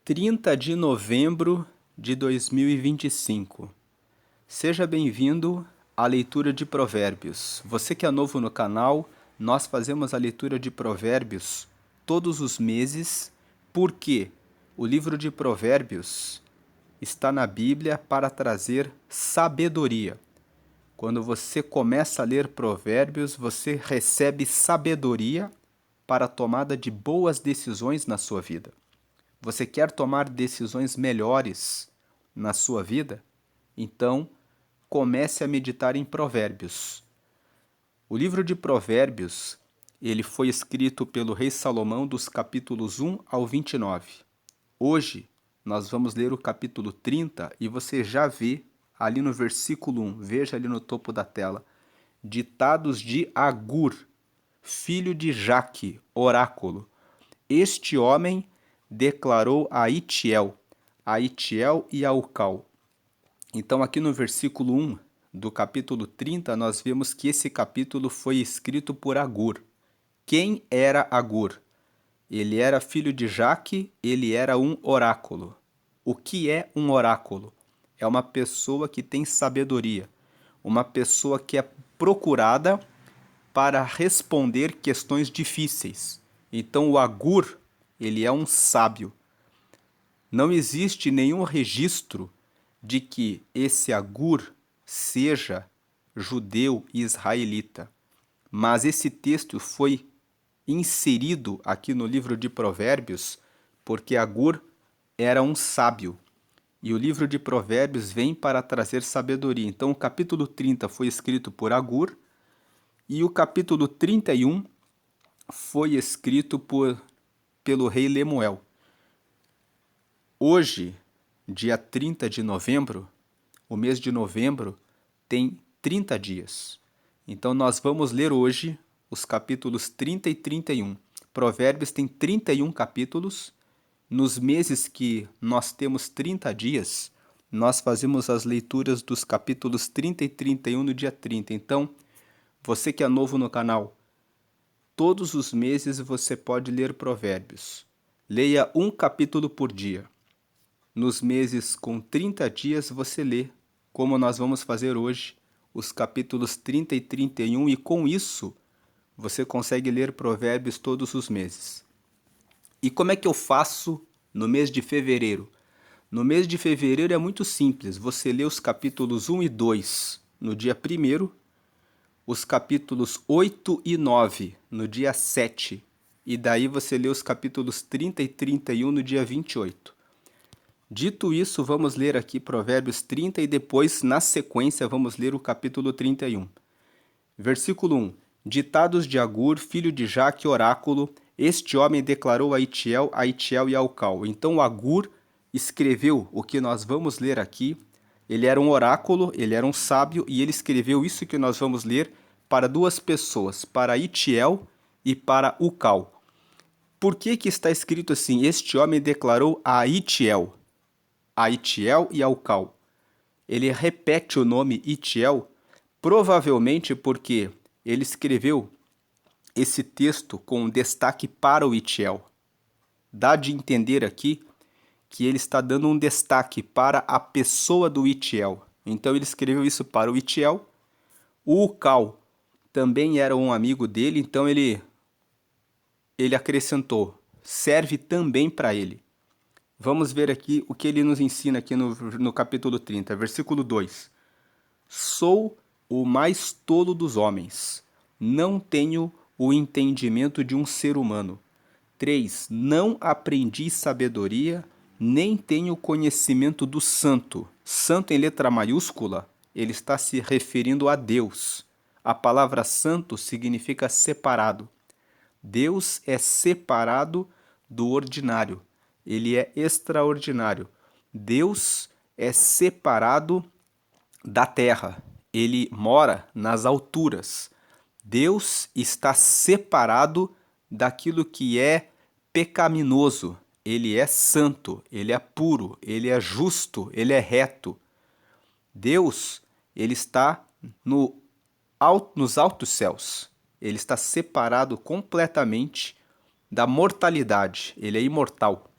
30 de novembro de 2025. Seja bem-vindo à leitura de Provérbios. Você que é novo no canal, nós fazemos a leitura de Provérbios todos os meses, porque o livro de Provérbios está na Bíblia para trazer sabedoria. Quando você começa a ler Provérbios, você recebe sabedoria para a tomada de boas decisões na sua vida. Você quer tomar decisões melhores na sua vida? Então, comece a meditar em Provérbios. O livro de Provérbios, ele foi escrito pelo rei Salomão dos capítulos 1 ao 29. Hoje, nós vamos ler o capítulo 30 e você já vê ali no versículo 1, veja ali no topo da tela, ditados de Agur, filho de Jaque, oráculo. Este homem declarou a Itiel e a Ucal. Então, aqui no versículo 1 do capítulo 30, nós vemos que esse capítulo foi escrito por Agur. Quem era Agur? Ele era filho de Jaque, ele era um oráculo. O que é um oráculo? É uma pessoa que tem sabedoria, uma pessoa que é procurada para responder questões difíceis. Então, o Agur, ele é um sábio. Não existe nenhum registro de que esse Agur seja judeu e israelita. Mas esse texto foi inserido aqui no livro de Provérbios porque Agur era um sábio. E o livro de Provérbios vem para trazer sabedoria. Então, o capítulo 30 foi escrito por Agur e o capítulo 31 foi escrito pelo rei Lemuel. Hoje, dia 30 de novembro, o mês de novembro tem 30 dias. Então nós vamos ler hoje os capítulos 30 e 31. Provérbios tem 31 capítulos. Nos meses que nós temos 30 dias, nós fazemos as leituras dos capítulos 30 e 31 no dia 30. Então, você que é novo no canal, todos os meses você pode ler Provérbios. Leia um capítulo por dia. Nos meses com 30 dias você lê, como nós vamos fazer hoje, os capítulos 30 e 31, e com isso você consegue ler Provérbios todos os meses. E como é que eu faço no mês de fevereiro? No mês de fevereiro é muito simples, você lê os capítulos 1 e 2 no dia 1º, os capítulos 8 e 9 no dia 7, e daí você lê os capítulos 30 e 31 no dia 28. Dito isso, vamos ler aqui Provérbios 30 e depois, na sequência, vamos ler o capítulo 31. Versículo 1. Ditados de Agur, filho de Jaque, oráculo, este homem declarou a Itiel e a Ucal. Então Agur escreveu o que nós vamos ler aqui. Ele era um oráculo, ele era um sábio, e ele escreveu isso que nós vamos ler para duas pessoas, para Itiel e para Ucal. Por que está escrito assim? Este homem declarou a Itiel e a Ucal. Ele repete o nome Itiel, provavelmente porque ele escreveu esse texto com destaque para o Itiel. Dá de entender aqui que ele está dando um destaque para a pessoa do Itiel. Então ele escreveu isso para o Itiel. O Ucal também era um amigo dele, então ele acrescentou, serve também para ele. Vamos ver aqui o que ele nos ensina aqui no capítulo 30, versículo 2. Sou o mais tolo dos homens, não tenho o entendimento de um ser humano. 3. Não aprendi sabedoria, nem tenho conhecimento do santo. Santo em letra maiúscula, ele está se referindo a Deus. A palavra santo significa separado. Deus é separado do ordinário. Ele é extraordinário. Deus é separado da terra. Ele mora nas alturas. Deus está separado daquilo que é pecaminoso. Ele é santo, ele é puro, ele é justo, ele é reto. Deus, ele está nos altos céus. Ele está separado completamente da mortalidade. Ele é imortal.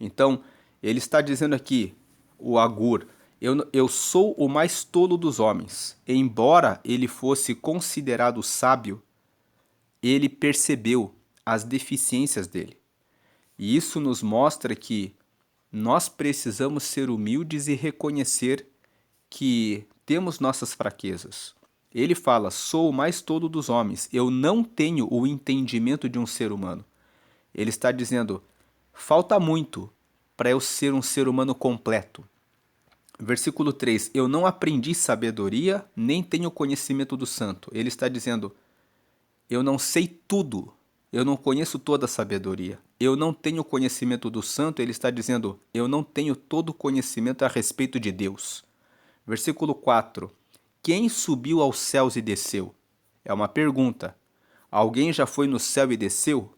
Então, Ele está dizendo aqui, o Agur, eu sou o mais tolo dos homens. Embora ele fosse considerado sábio, ele percebeu as deficiências dele. E isso nos mostra que nós precisamos ser humildes e reconhecer que temos nossas fraquezas. Ele fala: sou o mais tolo dos homens, eu não tenho o entendimento de um ser humano. Ele está dizendo: falta muito para eu ser um ser humano completo. Versículo 3: eu não aprendi sabedoria, nem tenho conhecimento do santo. Ele está dizendo: eu não sei tudo, eu não conheço toda a sabedoria. Eu não tenho conhecimento do santo. Ele está dizendo: eu não tenho todo o conhecimento a respeito de Deus. Versículo 4: quem subiu aos céus e desceu? É uma pergunta. Alguém já foi no céu e desceu?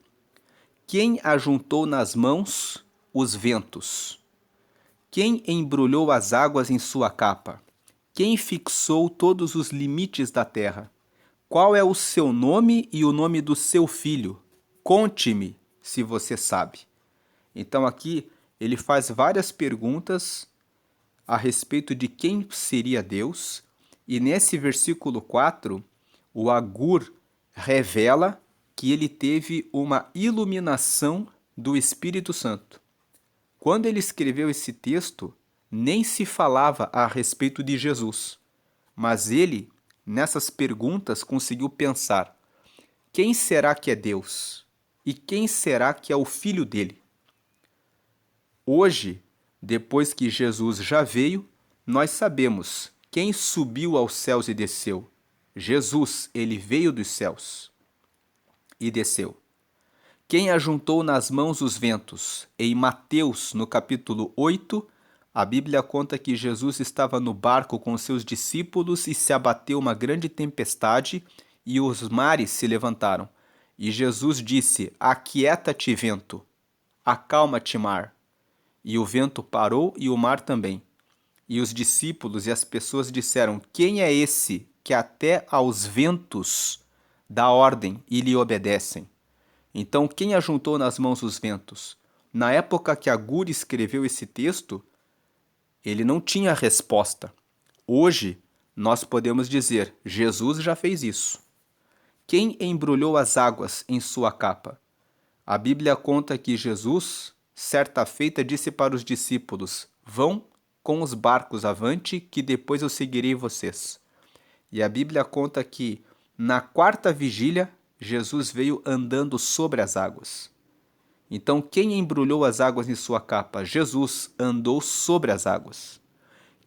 Quem ajuntou nas mãos os ventos? Quem embrulhou as águas em sua capa? Quem fixou todos os limites da terra? Qual é o seu nome e o nome do seu filho? Conte-me, se você sabe. Então aqui ele faz várias perguntas a respeito de quem seria Deus, e nesse versículo 4, o Agur revela que ele teve uma iluminação do Espírito Santo. Quando ele escreveu esse texto, nem se falava a respeito de Jesus, mas ele, nessas perguntas, conseguiu pensar: quem será que é Deus? E quem será que é o filho dele? Hoje, depois que Jesus já veio, nós sabemos quem subiu aos céus e desceu. Jesus, ele veio dos céus e desceu. Quem ajuntou nas mãos os ventos? Em Mateus, no capítulo 8, a Bíblia conta que Jesus estava no barco com seus discípulos e se abateu uma grande tempestade e os mares se levantaram. E Jesus disse: aquieta-te, vento, acalma-te, mar. E o vento parou e o mar também. E os discípulos e as pessoas disseram: quem é esse que até aos ventos dá ordem e lhe obedecem? Então, quem ajuntou nas mãos os ventos? Na época que Agur escreveu esse texto, ele não tinha resposta. Hoje, nós podemos dizer: Jesus já fez isso. Quem embrulhou as águas em sua capa? A Bíblia conta que Jesus, certa feita, disse para os discípulos: vão com os barcos avante, que depois eu seguirei vocês. E a Bíblia conta que, na quarta vigília, Jesus veio andando sobre as águas. Então, quem embrulhou as águas em sua capa? Jesus andou sobre as águas.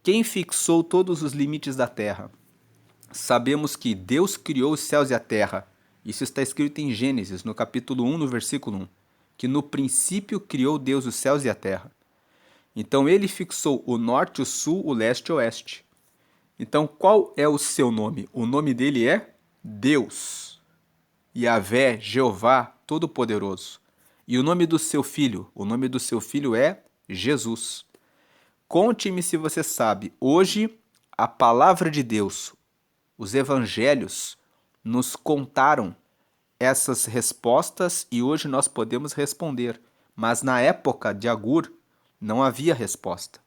Quem fixou todos os limites da terra? Sabemos que Deus criou os céus e a terra. Isso está escrito em Gênesis, no capítulo 1, no versículo 1, que no princípio criou Deus os céus e a terra. Então ele fixou o norte, o sul, o leste e o oeste. Então qual é o seu nome? O nome dele é Deus. Yahvé, Jeová, Todo-Poderoso. E o nome do seu filho? O nome do seu filho é Jesus. Conte-me se você sabe. Hoje, a palavra de Deus, os evangelhos, nos contaram essas respostas e hoje nós podemos responder. Mas na época de Agur, não havia resposta.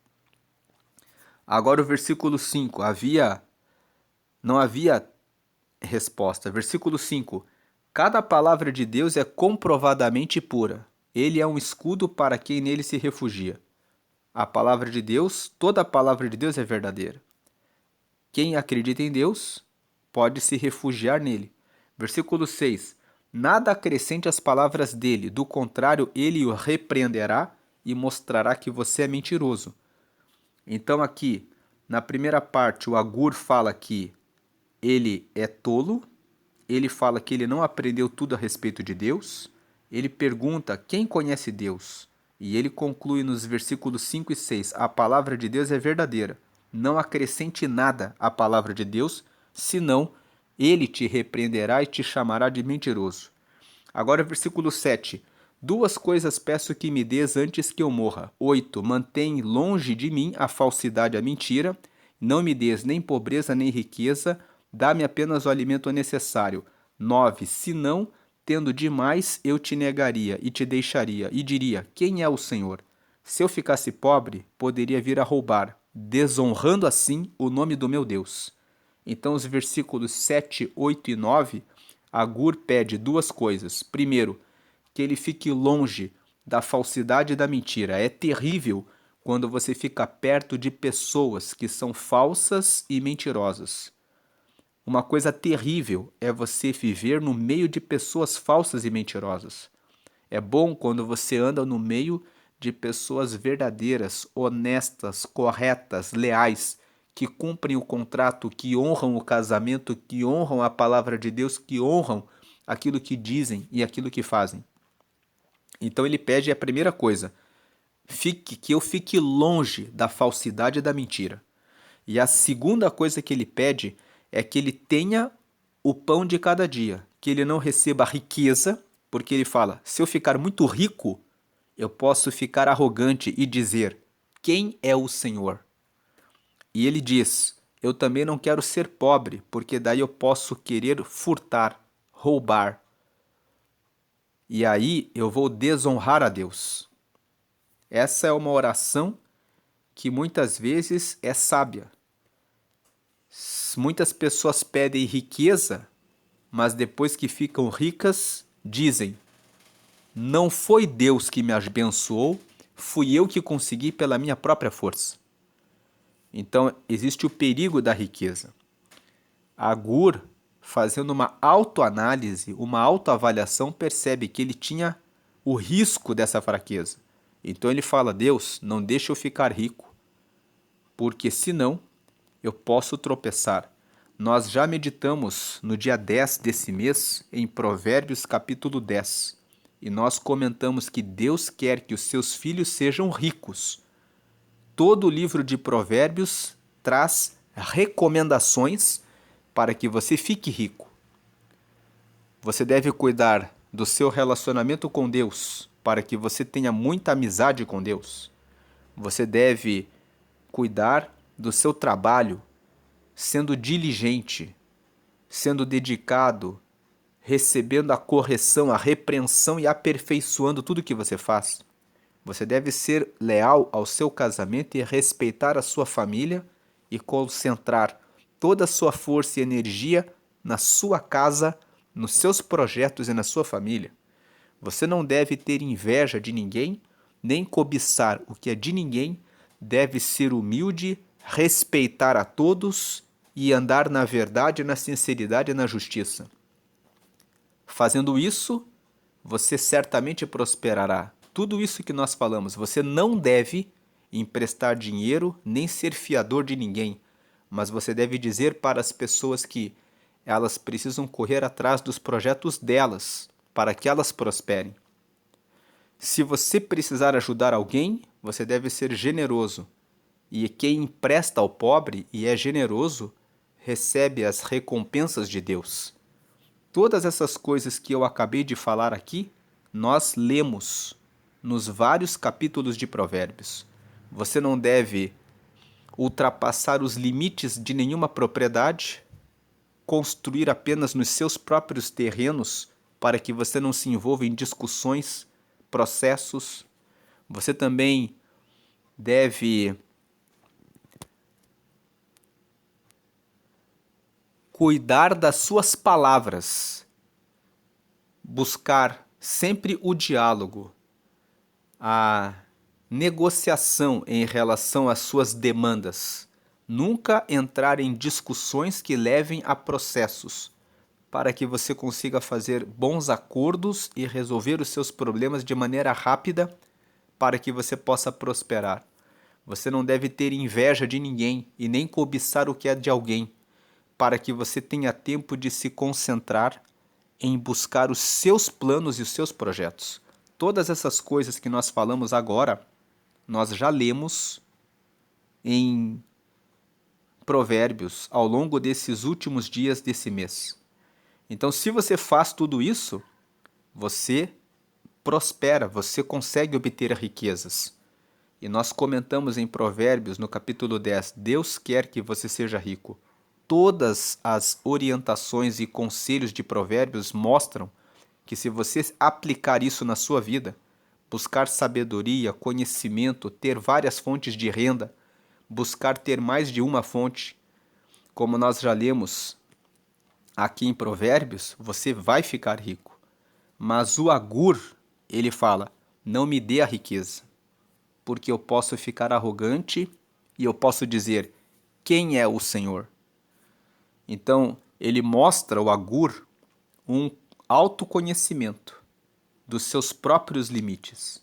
Agora o versículo 5, não havia resposta. Versículo 5, cada palavra de Deus é comprovadamente pura. Ele é um escudo para quem nele se refugia. A palavra de Deus, toda a palavra de Deus é verdadeira. Quem acredita em Deus pode se refugiar nele. Versículo 6, nada acrescente às palavras dele, do contrário, ele o repreenderá e mostrará que você é mentiroso. Então aqui, na primeira parte, o Agur fala que ele é tolo, ele fala que ele não aprendeu tudo a respeito de Deus, ele pergunta quem conhece Deus, e ele conclui nos versículos 5 e 6, a palavra de Deus é verdadeira, não acrescente nada à palavra de Deus, senão ele te repreenderá e te chamará de mentiroso. Agora versículo 7, duas coisas peço que me dês antes que eu morra. 8. Mantém longe de mim a falsidade e a mentira. Não me dês nem pobreza nem riqueza. Dá-me apenas o alimento necessário. 9. Se não, tendo demais, eu te negaria e te deixaria. E diria, quem é o Senhor? Se eu ficasse pobre, poderia vir a roubar, desonrando assim o nome do meu Deus. Então, os versículos 7, 8 e 9, Agur pede duas coisas. Primeiro, que ele fique longe da falsidade e da mentira. É terrível quando você fica perto de pessoas que são falsas e mentirosas. Uma coisa terrível é você viver no meio de pessoas falsas e mentirosas. É bom quando você anda no meio de pessoas verdadeiras, honestas, corretas, leais, que cumprem o contrato, que honram o casamento, que honram a palavra de Deus, que honram aquilo que dizem e aquilo que fazem. Então ele pede a primeira coisa, que eu fique longe da falsidade e da mentira. E a segunda coisa que ele pede é que ele tenha o pão de cada dia, que ele não receba riqueza, porque ele fala: se eu ficar muito rico, eu posso ficar arrogante e dizer: quem é o Senhor? E ele diz: eu também não quero ser pobre, porque daí eu posso querer furtar, roubar. E aí eu vou desonrar a Deus. Essa é uma oração que muitas vezes é sábia. Muitas pessoas pedem riqueza, mas depois que ficam ricas, dizem: não foi Deus que me abençoou, fui eu que consegui pela minha própria força. Então, existe o perigo da riqueza. Agur, fazendo uma autoanálise, uma autoavaliação, percebe que ele tinha o risco dessa fraqueza. Então ele fala: Deus, não deixe eu ficar rico, porque senão eu posso tropeçar. Nós já meditamos no dia 10 desse mês em Provérbios capítulo 10. E nós comentamos que Deus quer que os seus filhos sejam ricos. Todo o livro de Provérbios traz recomendações para que você fique rico. Você deve cuidar do seu relacionamento com Deus para que você tenha muita amizade com Deus. Você deve cuidar do seu trabalho, sendo diligente, sendo dedicado, recebendo a correção, a repreensão e aperfeiçoando tudo que você faz. Você deve ser leal ao seu casamento e respeitar a sua família e concentrar toda a sua força e energia na sua casa, nos seus projetos e na sua família. Você não deve ter inveja de ninguém, nem cobiçar o que é de ninguém, deve ser humilde, respeitar a todos e andar na verdade, na sinceridade e na justiça. Fazendo isso, você certamente prosperará. Tudo isso que nós falamos, você não deve emprestar dinheiro nem ser fiador de ninguém, mas você deve dizer para as pessoas que elas precisam correr atrás dos projetos delas para que elas prosperem. Se você precisar ajudar alguém, você deve ser generoso. E quem empresta ao pobre e é generoso, recebe as recompensas de Deus. Todas essas coisas que eu acabei de falar aqui, nós lemos nos vários capítulos de Provérbios. Você não deve ultrapassar os limites de nenhuma propriedade, construir apenas nos seus próprios terrenos para que você não se envolva em discussões, processos. Você também deve cuidar das suas palavras, buscar sempre o diálogo, a negociação em relação às suas demandas. Nunca entrar em discussões que levem a processos, para que você consiga fazer bons acordos e resolver os seus problemas de maneira rápida, para que você possa prosperar. Você não deve ter inveja de ninguém e nem cobiçar o que é de alguém, para que você tenha tempo de se concentrar em buscar os seus planos e os seus projetos. Todas essas coisas que nós falamos agora, nós já lemos em Provérbios ao longo desses últimos dias desse mês. Então, se você faz tudo isso, você prospera, você consegue obter riquezas. E nós comentamos em Provérbios, no capítulo 10, Deus quer que você seja rico. Todas as orientações e conselhos de Provérbios mostram que se você aplicar isso na sua vida, buscar sabedoria, conhecimento, ter várias fontes de renda, buscar ter mais de uma fonte, como nós já lemos aqui em Provérbios, você vai ficar rico. Mas o Agur, ele fala, não me dê a riqueza, porque eu posso ficar arrogante e eu posso dizer, quem é o Senhor? Então, ele mostra o Agur um autoconhecimento dos seus próprios limites.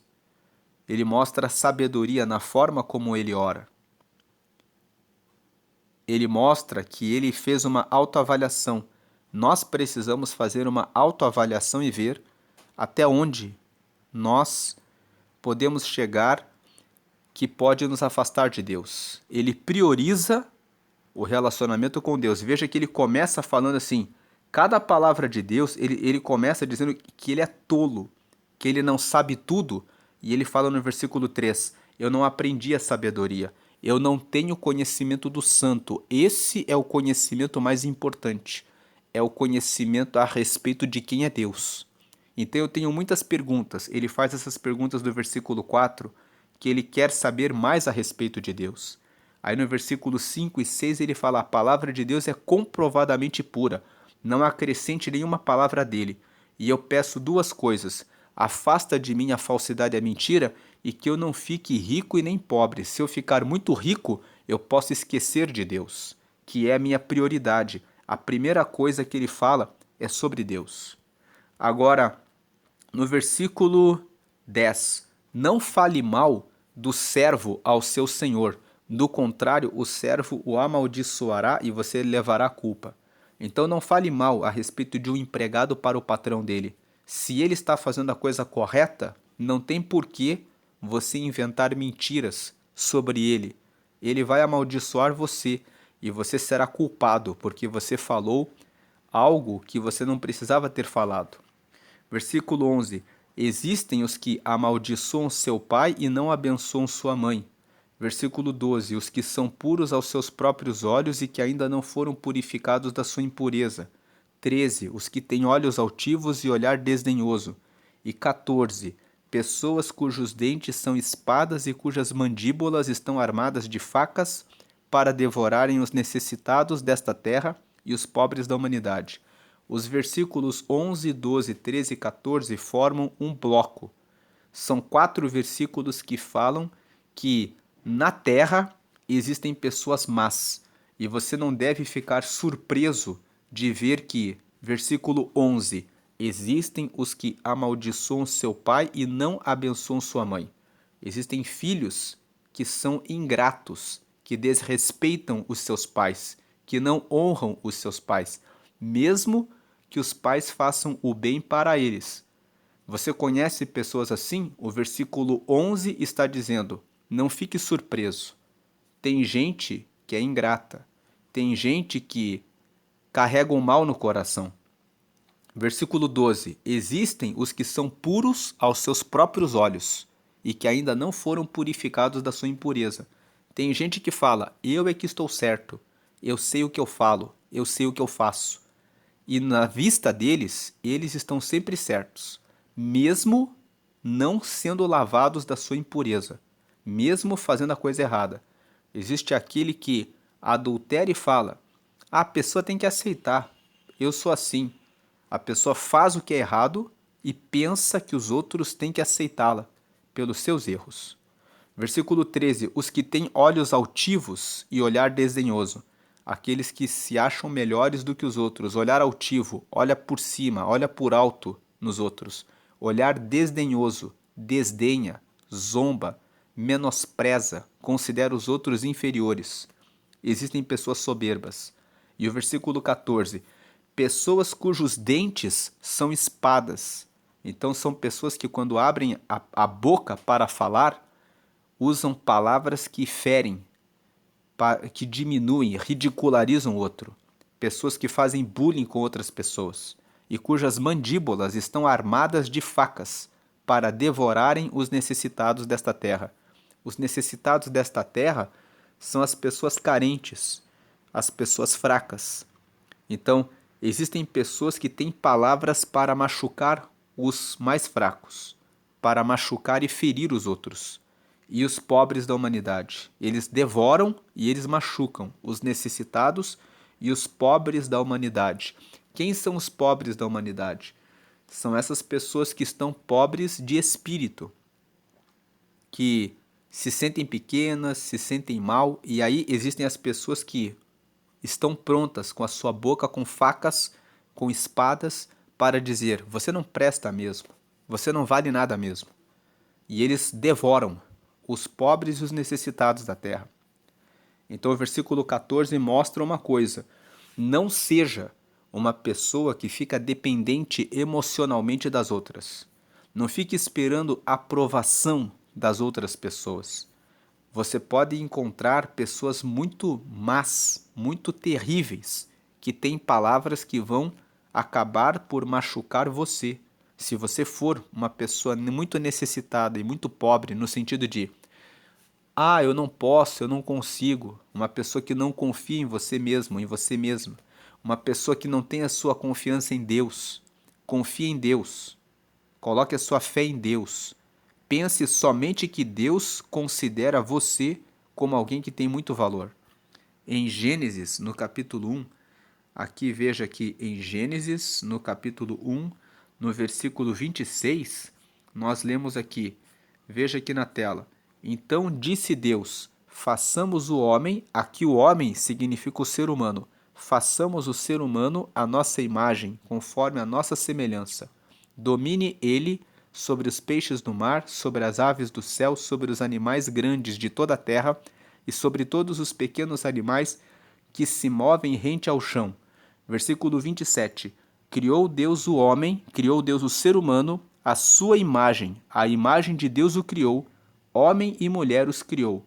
Ele mostra sabedoria na forma como ele ora. Ele mostra que ele fez uma autoavaliação. Nós precisamos fazer uma autoavaliação e ver até onde nós podemos chegar que pode nos afastar de Deus. Ele prioriza o relacionamento com Deus. Veja que ele começa falando assim, cada palavra de Deus, ele começa dizendo que ele é tolo, que ele não sabe tudo, e ele fala no versículo 3, eu não aprendi a sabedoria, eu não tenho conhecimento do santo. Esse é o conhecimento mais importante, é o conhecimento a respeito de quem é Deus. Então eu tenho muitas perguntas, ele faz essas perguntas do versículo 4, que ele quer saber mais a respeito de Deus. Aí no versículo 5 e 6 ele fala, a palavra de Deus é comprovadamente pura, não acrescente nenhuma palavra dele. E eu peço duas coisas, afasta de mim a falsidade e a mentira, e que eu não fique rico e nem pobre. Se eu ficar muito rico, eu posso esquecer de Deus, que é a minha prioridade. A primeira coisa que ele fala é sobre Deus. Agora, no versículo 10, não fale mal do servo ao seu senhor, do contrário, o servo o amaldiçoará e você levará a culpa. Então não fale mal a respeito de um empregado para o patrão dele. Se ele está fazendo a coisa correta, não tem por que você inventar mentiras sobre ele. Ele vai amaldiçoar você e você será culpado porque você falou algo que você não precisava ter falado. Versículo 11. Existem os que amaldiçoam seu pai e não abençoam sua mãe. Versículo 12. Os que são puros aos seus próprios olhos e que ainda não foram purificados da sua impureza. 13. Os que têm olhos altivos e olhar desdenhoso. E 14. Pessoas cujos dentes são espadas e cujas mandíbulas estão armadas de facas para devorarem os necessitados desta terra e os pobres da humanidade. Os versículos 11, 12, 13 e 14 formam um bloco. São 4 versículos que falam que na terra existem pessoas más. E você não deve ficar surpreso de ver que, versículo 11, existem os que amaldiçoam seu pai e não abençoam sua mãe. Existem filhos que são ingratos, que desrespeitam os seus pais, que não honram os seus pais, mesmo que os pais façam o bem para eles. Você conhece pessoas assim? O versículo 11 está dizendo, não fique surpreso. Tem gente que é ingrata, tem gente que carrega o mal no coração. Versículo 12, existem os que são puros aos seus próprios olhos e que ainda não foram purificados da sua impureza. Tem gente que fala, eu é que estou certo, eu sei o que eu falo, eu sei o que eu faço. E na vista deles, eles estão sempre certos, mesmo não sendo lavados da sua impureza, mesmo fazendo a coisa errada. Existe aquele que adultera e fala, a pessoa tem que aceitar, eu sou assim. A pessoa faz o que é errado e pensa que os outros têm que aceitá-la pelos seus erros. Versículo 13, os que têm olhos altivos e olhar desdenhoso. Aqueles que se acham melhores do que os outros, olhar altivo, olha por cima, olha por alto nos outros, olhar desdenhoso, desdenha, zomba, menospreza, considera os outros inferiores. Existem pessoas soberbas. E o versículo 14, pessoas cujos dentes são espadas. Então são pessoas que quando abrem a boca para falar, usam palavras que ferem, que diminuem, ridicularizam o outro, pessoas que fazem bullying com outras pessoas e cujas mandíbulas estão armadas de facas para devorarem os necessitados desta terra. Os necessitados desta terra são as pessoas carentes, as pessoas fracas. Então, existem pessoas que têm palavras para machucar os mais fracos, para machucar e ferir os outros. E os pobres da humanidade. Eles devoram e eles machucam os necessitados e os pobres da humanidade. Quem são os pobres da humanidade? São essas pessoas que estão pobres de espírito, que se sentem pequenas, se sentem mal, e aí existem as pessoas que estão prontas com a sua boca, com facas, com espadas, para dizer: você não presta mesmo, você não vale nada mesmo. E eles devoram os pobres e os necessitados da terra. Então o versículo 14 mostra uma coisa: não seja uma pessoa que fica dependente emocionalmente das outras. Não fique esperando a aprovação das outras pessoas. Você pode encontrar pessoas muito más, muito terríveis, que têm palavras que vão acabar por machucar você. Se você for uma pessoa muito necessitada e muito pobre, no sentido de: ah, eu não posso, eu não consigo. Uma pessoa que não confia em você mesmo, em você mesma. Uma pessoa que não tem a sua confiança em Deus. Confie em Deus. Coloque a sua fé em Deus. Pense somente que Deus considera você como alguém que tem muito valor. Em Gênesis, no capítulo 1, aqui veja que em Gênesis, no capítulo 1, no versículo 26, nós lemos aqui, veja aqui na tela: então disse Deus: façamos o homem, aqui o homem significa o ser humano, façamos o ser humano à nossa imagem, conforme a nossa semelhança. Domine ele sobre os peixes do mar, sobre as aves do céu, sobre os animais grandes de toda a terra e sobre todos os pequenos animais que se movem rente ao chão. Versículo 27. Criou Deus o homem, criou Deus o ser humano, à sua imagem, a imagem de Deus o criou, homem e mulher os criou.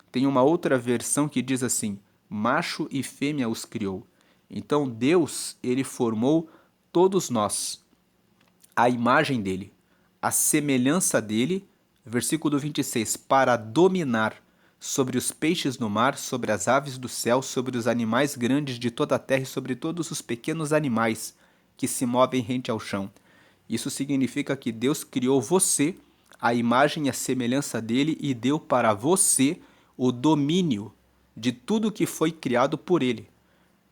Tem uma outra versão que diz assim: macho e fêmea os criou. Então Deus, ele formou todos nós, a imagem dele, a semelhança dele, versículo 26, para dominar sobre os peixes no mar, sobre as aves do céu, sobre os animais grandes de toda a terra e sobre todos os pequenos animais que se movem rente ao chão. Isso significa que Deus criou você, a imagem e a semelhança dele, e deu para você o domínio de tudo que foi criado por ele.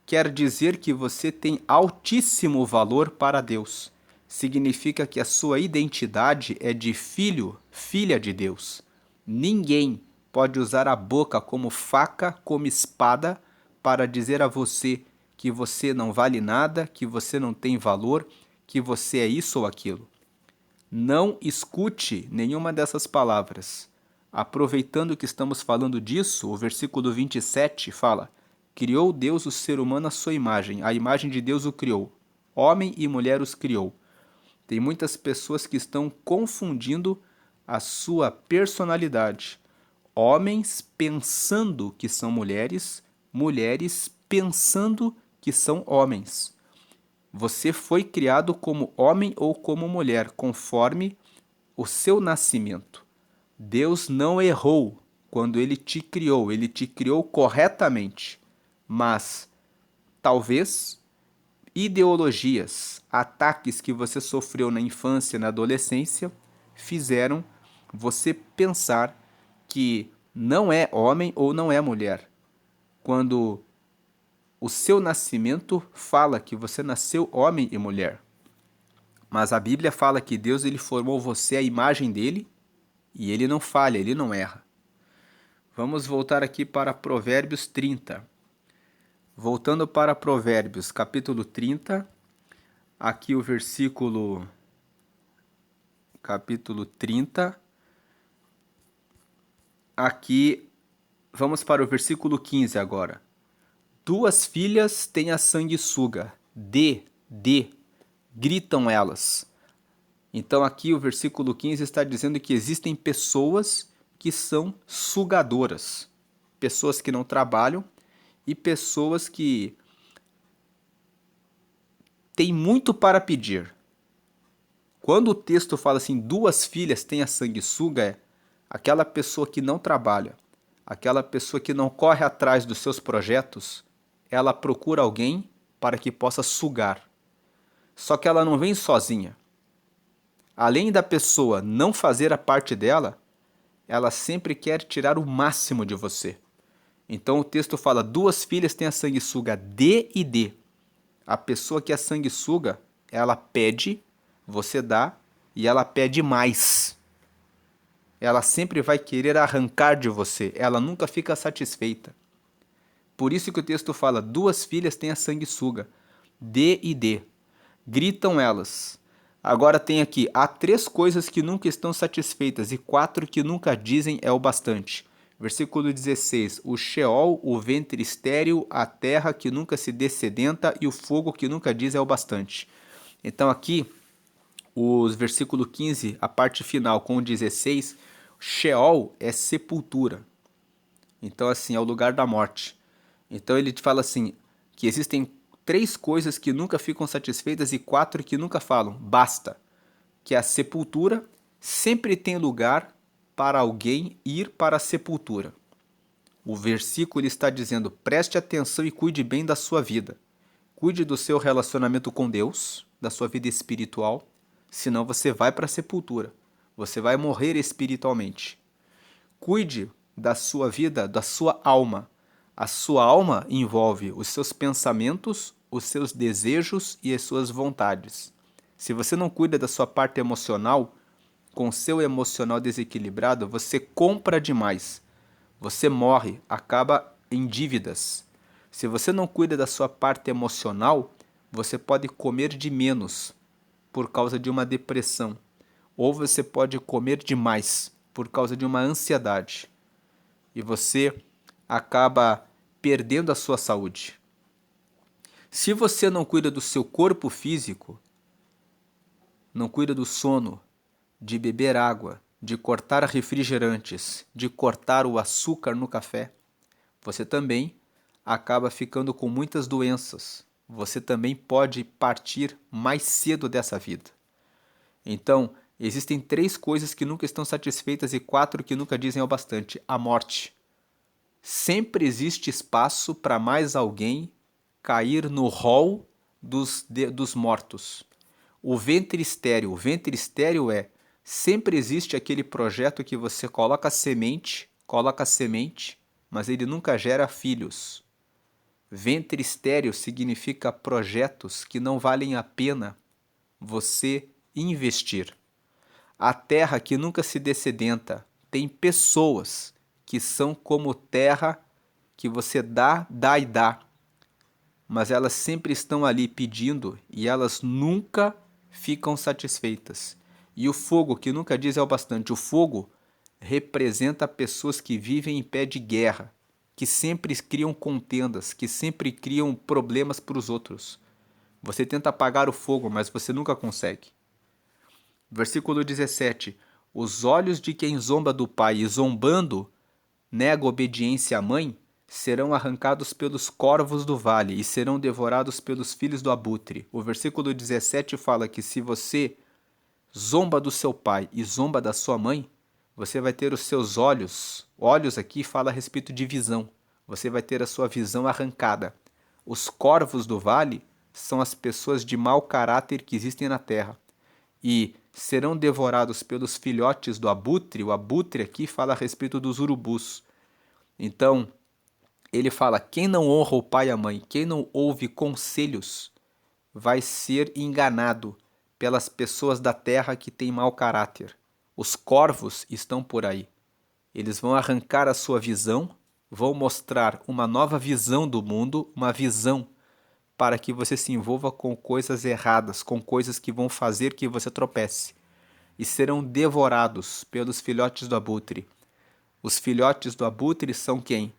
Quer dizer que você tem altíssimo valor para Deus. Significa que a sua identidade é de filho, filha de Deus. Ninguém pode usar a boca como faca, como espada, para dizer a você que você não vale nada, que você não tem valor, que você é isso ou aquilo. Não escute nenhuma dessas palavras. Aproveitando que estamos falando disso, o versículo 27 fala: criou Deus o ser humano à sua imagem, a imagem de Deus o criou. Homem e mulher os criou. Tem muitas pessoas que estão confundindo a sua personalidade. Homens pensando que são mulheres, mulheres pensando que são homens. Você foi criado como homem ou como mulher, conforme o seu nascimento. Deus não errou quando ele te criou corretamente. Mas talvez ideologias, ataques que você sofreu na infância e na adolescência fizeram você pensar que não é homem ou não é mulher, quando o seu nascimento fala que você nasceu homem e mulher. Mas a Bíblia fala que Deus, ele formou você à imagem dele e ele não falha, ele não erra. Vamos voltar aqui para Provérbios 30. Voltando para Provérbios, capítulo 30, aqui o versículo, capítulo 30, aqui, vamos para o versículo 15 agora. Duas filhas têm a sanguessuga, gritam elas. Então aqui o versículo 15 está dizendo que existem pessoas que são sugadoras, pessoas que não trabalham e pessoas que têm muito para pedir. Quando o texto fala assim, duas filhas têm a sanguessuga, é aquela pessoa que não trabalha, aquela pessoa que não corre atrás dos seus projetos, ela procura alguém para que possa sugar. Só que ela não vem sozinha. além da pessoa não fazer a parte dela, ela sempre quer tirar o máximo de você. Então o texto fala, 2 filhas têm a sanguessuga, dê e dê. A pessoa que é sanguessuga, ela pede, você dá, e ela pede mais. Ela sempre vai querer arrancar de você, ela nunca fica satisfeita. Por isso que o texto fala, 2 filhas têm a sanguessuga, dê e dê. Gritam elas. Agora tem aqui, há 3 coisas que nunca estão satisfeitas e 4 que nunca dizem é o bastante. Versículo 16, o Sheol, o ventre estéril, a terra que nunca se dessedenta e o fogo que nunca diz é o bastante. Então aqui, os versículo 15, a parte final com o 16, Sheol é sepultura. Então assim, é o lugar da morte. Então ele te fala assim, que existem 3 coisas que nunca ficam satisfeitas e 4 que nunca falam, basta. Que a sepultura sempre tem lugar para alguém ir para a sepultura. O versículo está dizendo, preste atenção e cuide bem da sua vida. Cuide do seu relacionamento com Deus, da sua vida espiritual, senão você vai para a sepultura. Você vai morrer espiritualmente. Cuide da sua vida, da sua alma. A sua alma envolve os seus pensamentos, os seus desejos e as suas vontades. Se você não cuida da sua parte emocional, com o seu emocional desequilibrado, você compra demais. Você morre, acaba em dívidas. Se você não cuida da sua parte emocional, você pode comer de menos por causa de uma depressão. Ou você pode comer demais por causa de uma ansiedade. E você acaba perdendo a sua saúde. Se você não cuida do seu corpo físico, não cuida do sono, de beber água, de cortar refrigerantes, de cortar o açúcar no café, você também acaba ficando com muitas doenças. Você também pode partir mais cedo dessa vida. Então, existem 3 coisas que nunca estão satisfeitas e 4 que nunca dizem o bastante. A morte. Sempre existe espaço para mais alguém cair no rol dos mortos. O ventre estéril é, sempre existe aquele projeto que você coloca semente, mas ele nunca gera filhos. Ventre estéril significa projetos que não valem a pena você investir. A terra que nunca se dessedenta, tem pessoas que são como terra que você dá e dá, mas elas sempre estão ali pedindo e elas nunca ficam satisfeitas. E o fogo, que nunca diz é o bastante, o fogo representa pessoas que vivem em pé de guerra, que sempre criam contendas, que sempre criam problemas para os outros. Você tenta apagar o fogo, mas você nunca consegue. Versículo 17. Os olhos de quem zomba do pai e zombando nega obediência à mãe, serão arrancados pelos corvos do vale e serão devorados pelos filhos do abutre. O versículo 17 fala que se você zomba do seu pai e zomba da sua mãe, você vai ter os seus olhos aqui fala a respeito de visão, você vai ter a sua visão arrancada. Os corvos do vale são as pessoas de mau caráter que existem na terra e serão devorados pelos filhotes do abutre. O abutre aqui fala a respeito dos urubus. Então, ele fala, quem não honra o pai e a mãe, quem não ouve conselhos, vai ser enganado pelas pessoas da terra que têm mau caráter. Os corvos estão por aí. Eles vão arrancar a sua visão, vão mostrar uma nova visão do mundo, uma visão para que você se envolva com coisas erradas, com coisas que vão fazer que você tropece. E serão devorados pelos filhotes do abutre. Os filhotes do abutre são quem?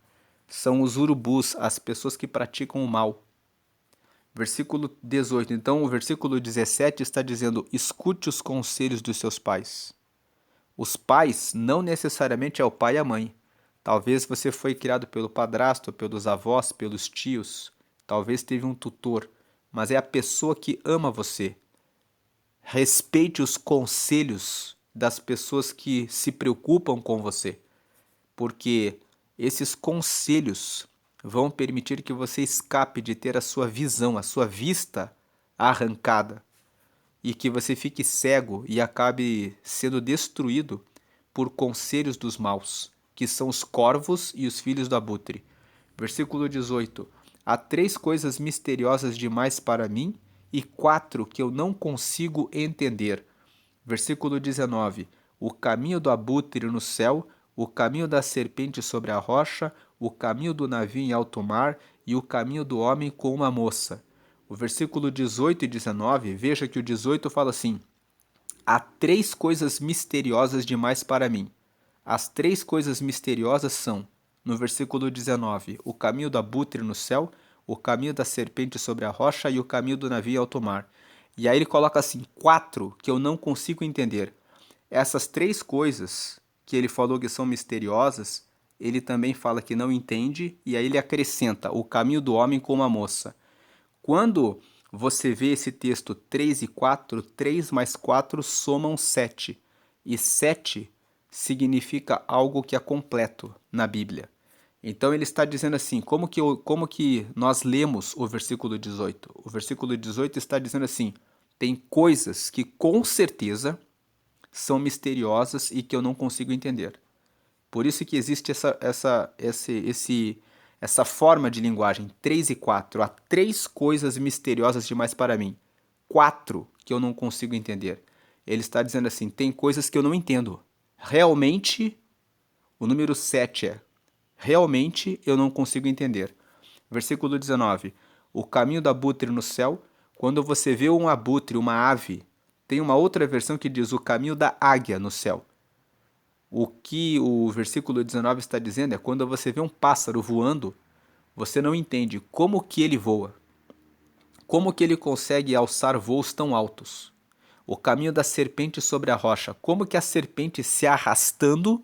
São os urubus, as pessoas que praticam o mal. Versículo 18. Então, o versículo 17 está dizendo, escute os conselhos dos seus pais. Os pais não necessariamente é o pai e a mãe. Talvez você foi criado pelo padrasto, pelos avós, pelos tios. Talvez teve um tutor, mas é a pessoa que ama você. Respeite os conselhos das pessoas que se preocupam com você, porque esses conselhos vão permitir que você escape de ter a sua visão, a sua vista arrancada. e que você fique cego e acabe sendo destruído por conselhos dos maus, que são os corvos e os filhos do abutre. Versículo 18: Há 3 coisas misteriosas demais para mim e 4 que eu não consigo entender. Versículo 19: O caminho do abutre no céu, o caminho da serpente sobre a rocha, o caminho do navio em alto mar e o caminho do homem com uma moça. O versículo 18 e 19, veja que o 18 fala assim: Há 3 coisas misteriosas demais para mim. As 3 coisas misteriosas são, no versículo 19, o caminho do abutre no céu, o caminho da serpente sobre a rocha e o caminho do navio em alto mar. E aí ele coloca assim, 4 que eu não consigo entender. Essas 3 coisas que ele falou que são misteriosas, ele também fala que não entende, e aí ele acrescenta o caminho do homem com uma moça. Quando você vê esse texto 3 e 4, 3 mais 4 somam 7. E 7 significa algo que é completo na Bíblia. Então ele está dizendo assim, como que nós lemos o versículo 18? O versículo 18 está dizendo assim, tem coisas que com certeza são misteriosas e que eu não consigo entender. Por isso que existe essa forma de linguagem, 3 e 4. Há 3 coisas misteriosas demais para mim. 4 que eu não consigo entender. Ele está dizendo assim, tem coisas que eu não entendo. Realmente, o número 7 é, realmente eu não consigo entender. Versículo 19. O caminho do abutre no céu, quando você vê um abutre, uma ave, tem uma outra versão que diz o caminho da águia no céu. O que o versículo 19 está dizendo é quando você vê um pássaro voando, você não entende como que ele voa, como que ele consegue alçar voos tão altos. O caminho da serpente sobre a rocha, como que a serpente se arrastando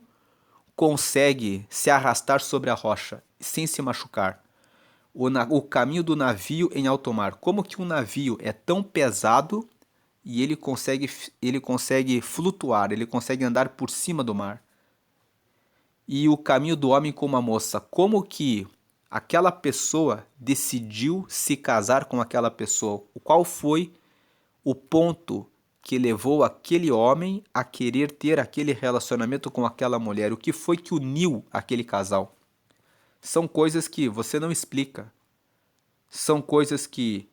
consegue se arrastar sobre a rocha sem se machucar. O caminho do navio em alto mar, como que um navio é tão pesado e ele consegue flutuar, ele consegue andar por cima do mar. E o caminho do homem com uma moça, como que aquela pessoa decidiu se casar com aquela pessoa? Qual foi o ponto que levou aquele homem a querer ter aquele relacionamento com aquela mulher? O que foi que uniu aquele casal? São coisas que você não explica. São coisas que,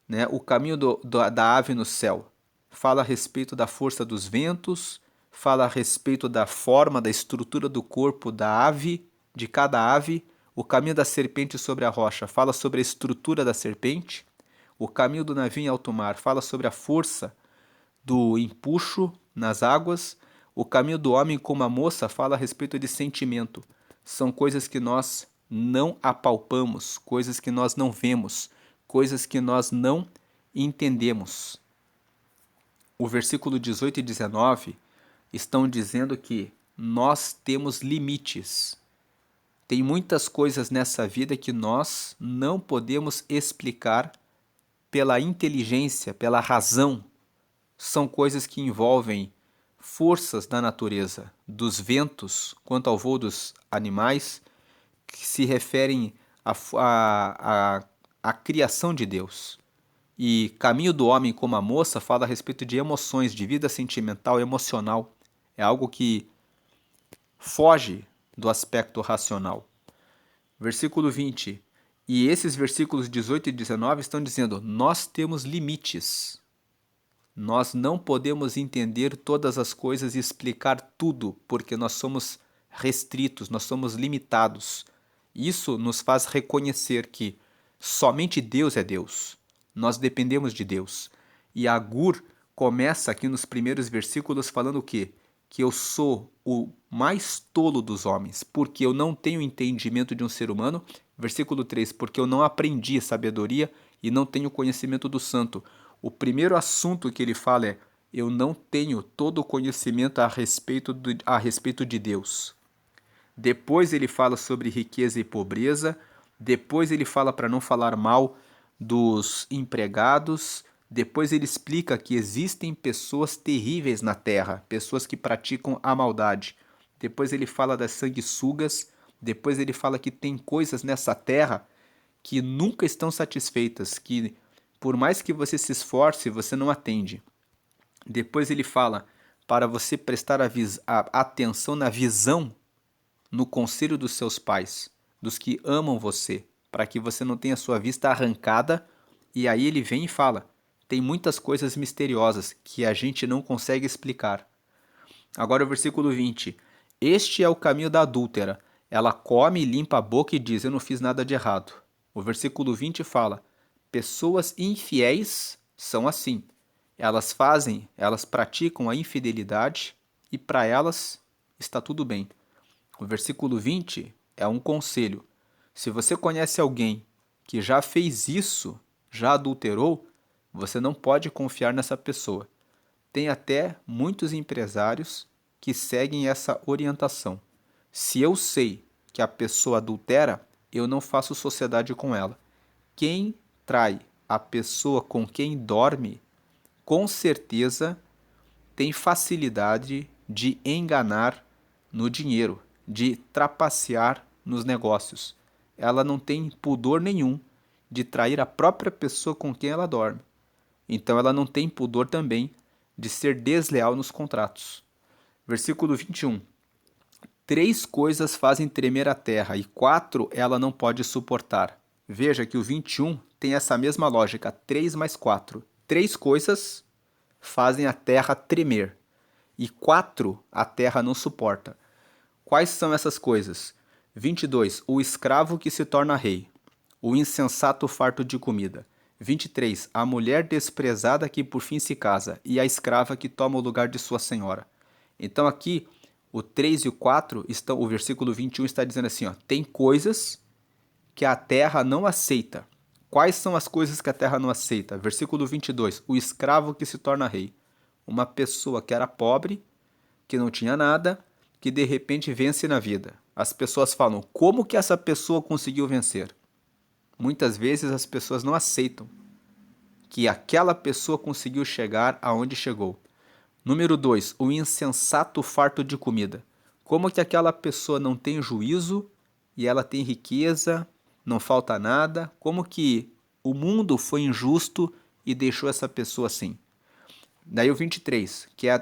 né, o caminho da ave no céu fala a respeito da força dos ventos, fala a respeito da forma, da estrutura do corpo da ave, de cada ave. O caminho da serpente sobre a rocha fala sobre a estrutura da serpente. O caminho do navio em alto mar fala sobre a força do empuxo nas águas. O caminho do homem como a moça fala a respeito de sentimento. São coisas que nós não apalpamos, coisas que nós não vemos, coisas que nós não entendemos. O versículo 18 e 19 estão dizendo que nós temos limites. Tem muitas coisas nessa vida que nós não podemos explicar pela inteligência, pela razão. São coisas que envolvem forças da natureza, dos ventos, quanto ao voo dos animais, que se referem à criação de Deus. E Caminho do Homem como a Moça fala a respeito de emoções, de vida sentimental, emocional. É algo que foge do aspecto racional. Versículo 20. E esses versículos 18 e 19 estão dizendo: nós temos limites. Nós não podemos entender todas as coisas e explicar tudo, porque nós somos restritos, nós somos limitados. Isso nos faz reconhecer que somente Deus é Deus. Nós dependemos de Deus. E Agur começa aqui nos primeiros versículos falando o quê? Que eu sou o mais tolo dos homens, porque eu não tenho entendimento de um ser humano. Versículo 3, porque eu não aprendi sabedoria e não tenho conhecimento do santo. O primeiro assunto que ele fala é: eu não tenho todo o conhecimento a respeito de Deus. Depois ele fala sobre riqueza e pobreza. Depois ele fala para não falar mal dos empregados. Depois ele explica que existem pessoas terríveis na terra, pessoas que praticam a maldade. Depois ele fala das sanguessugas. Depois ele fala que tem coisas nessa terra que nunca estão satisfeitas, que Por mais que você se esforce, você não atende. Depois ele fala para você prestar a atenção na visão, no conselho dos seus pais, dos que amam você, para que você não tenha sua vista arrancada. E aí ele vem e fala: tem muitas coisas misteriosas que a gente não consegue explicar. Agora o versículo 20. Este é o caminho da adúltera. Ela come, limpa a boca e diz: eu não fiz nada de errado. O versículo 20 fala: pessoas infiéis são assim. Elas praticam a infidelidade e para elas está tudo bem. O versículo 20 é um conselho. Se você conhece alguém que já fez isso, já adulterou, você não pode confiar nessa pessoa. Tem até muitos empresários que seguem essa orientação. Se eu sei que a pessoa adultera, eu não faço sociedade com ela. Quem trai a pessoa com quem dorme, com certeza tem facilidade de enganar no dinheiro, de trapacear nos negócios. Ela não tem pudor nenhum de trair a própria pessoa com quem ela dorme. Então ela não tem pudor também de ser desleal nos contratos. Versículo 21. 3 coisas fazem tremer a terra, e 4 ela não pode suportar. Veja que o 21 tem essa mesma lógica, 3 mais 4. 3 coisas fazem a terra tremer, e 4 a terra não suporta. Quais são essas coisas? 22. O escravo que se torna rei, o insensato farto de comida. 23. A mulher desprezada que por fim se casa, e a escrava que toma o lugar de sua senhora. Então aqui, o 3 e o 4, o versículo 21 está dizendo assim, ó, tem coisas que a terra não aceita. Quais são as coisas que a terra não aceita? Versículo 22, o escravo que se torna rei. Uma pessoa que era pobre, que não tinha nada, que de repente vence na vida. As pessoas falam, como que essa pessoa conseguiu vencer? Muitas vezes as pessoas não aceitam que aquela pessoa conseguiu chegar aonde chegou. Número 2, o insensato farto de comida. Como que aquela pessoa não tem juízo e ela tem riqueza, não falta nada? Como que o mundo foi injusto e deixou essa pessoa assim? Daí o 23, que é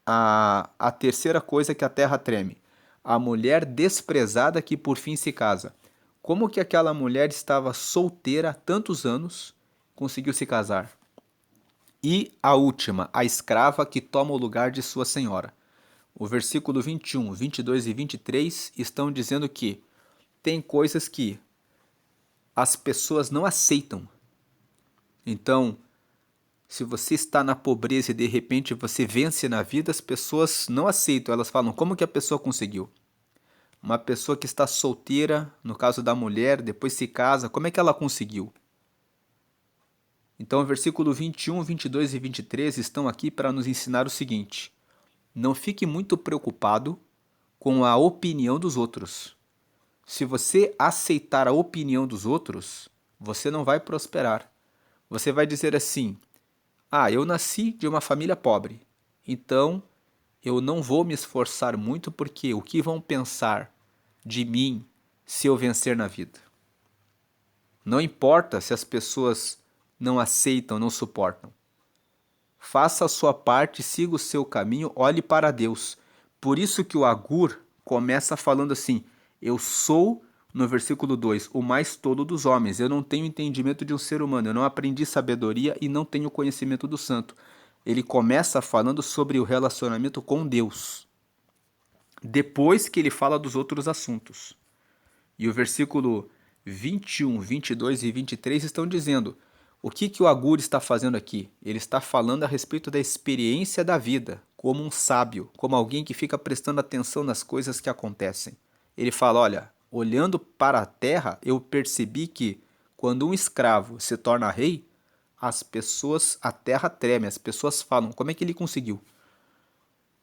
a terceira coisa que a terra treme. A mulher desprezada que por fim se casa. Como que aquela mulher estava solteira há tantos anos, conseguiu se casar? E a última, a escrava que toma o lugar de sua senhora. O versículo 21, 22 e 23 estão dizendo que tem coisas que as pessoas não aceitam. Então, se você está na pobreza e de repente você vence na vida, as pessoas não aceitam. Elas falam, como que a pessoa conseguiu? Uma pessoa que está solteira, no caso da mulher, depois se casa, como é que ela conseguiu? Então, o versículo 21, 22 e 23 estão aqui para nos ensinar o seguinte: não fique muito preocupado com a opinião dos outros. Se você aceitar a opinião dos outros, você não vai prosperar. Você vai dizer assim: ah, eu nasci de uma família pobre, então eu não vou me esforçar muito porque o que vão pensar de mim se eu vencer na vida? Não importa se as pessoas não aceitam, não suportam. Faça a sua parte, siga o seu caminho, olhe para Deus. Por isso que o Agur começa falando assim: eu sou, no versículo 2, o mais tolo dos homens. Eu não tenho entendimento de um ser humano, eu não aprendi sabedoria e não tenho conhecimento do santo. Ele começa falando sobre o relacionamento com Deus, depois que ele fala dos outros assuntos. E o versículo 21, 22 e 23 estão dizendo: o que o Agur está fazendo aqui? Ele está falando a respeito da experiência da vida, como um sábio, como alguém que fica prestando atenção nas coisas que acontecem. Ele fala, olha, olhando para a terra, eu percebi que quando um escravo se torna rei, a terra treme, as pessoas falam, como é que ele conseguiu?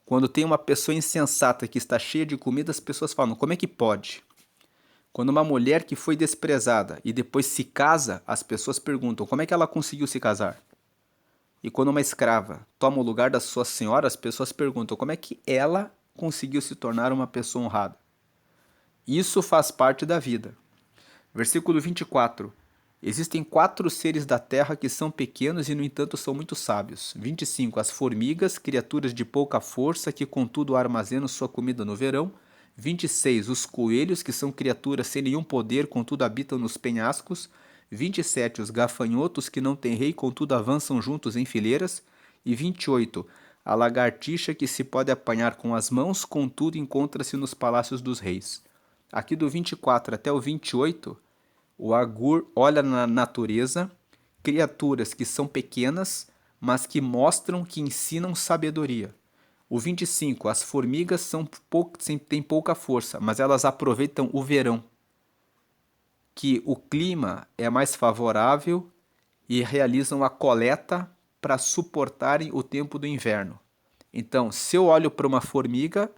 Quando tem uma pessoa insensata que está cheia de comida, as pessoas falam, como é que pode? Quando uma mulher que foi desprezada e depois se casa, as pessoas perguntam como é que ela conseguiu se casar. E quando uma escrava toma o lugar da sua senhora, as pessoas perguntam como é que ela conseguiu se tornar uma pessoa honrada. Isso faz parte da vida. Versículo 24. Existem 4 seres da terra que são pequenos e, no entanto, são muito sábios. 25. As formigas, criaturas de pouca força, que contudo armazenam sua comida no verão. 26. Os coelhos, que são criaturas sem nenhum poder, contudo habitam nos penhascos. 27. Os gafanhotos, que não têm rei, contudo avançam juntos em fileiras. E 28. A lagartixa, que se pode apanhar com as mãos, contudo encontra-se nos palácios dos reis. Aqui do 24 até o 28, o Agur olha na natureza criaturas que são pequenas, mas que mostram, que ensinam sabedoria. O 25, as formigas têm pouca força, mas elas aproveitam o verão, que o clima é mais favorável, e realizam a coleta para suportarem o tempo do inverno. Então, se eu olho para uma formiga,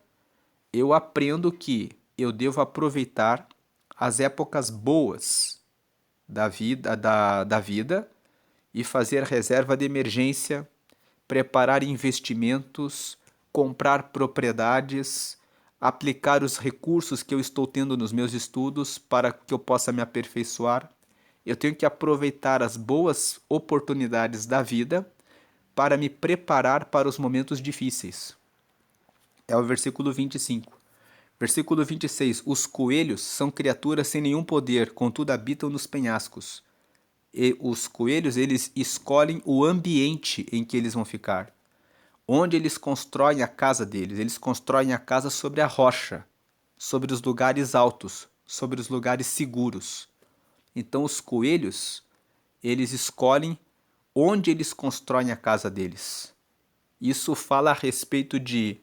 eu aprendo que eu devo aproveitar as épocas boas da vida e fazer reserva de emergência, preparar investimentos, comprar propriedades, aplicar os recursos que eu estou tendo nos meus estudos para que eu possa me aperfeiçoar. Eu tenho que aproveitar as boas oportunidades da vida para me preparar para os momentos difíceis. É o versículo 25. Versículo 26. Os coelhos são criaturas sem nenhum poder, contudo habitam nos penhascos. E os coelhos, eles escolhem o ambiente em que eles vão ficar. Onde eles constroem a casa deles? Eles constroem a casa sobre a rocha, sobre os lugares altos, sobre os lugares seguros. Então os coelhos, eles escolhem onde eles constroem a casa deles. Isso fala a respeito de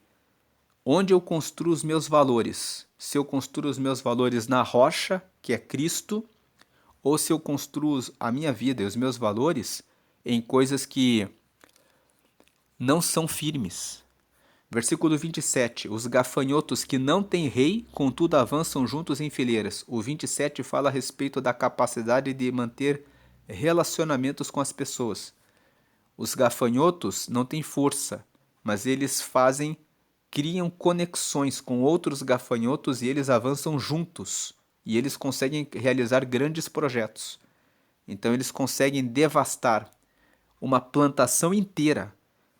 onde eu construo os meus valores. Se eu construo os meus valores na rocha, que é Cristo, ou se eu construo a minha vida e os meus valores em coisas que não são firmes. Versículo 27. Os gafanhotos que não têm rei, contudo avançam juntos em fileiras. O 27 fala a respeito da capacidade de manter relacionamentos com as pessoas. Os gafanhotos não têm força, mas eles criam conexões com outros gafanhotos e eles avançam juntos. E eles conseguem realizar grandes projetos. Então eles conseguem devastar uma plantação inteira,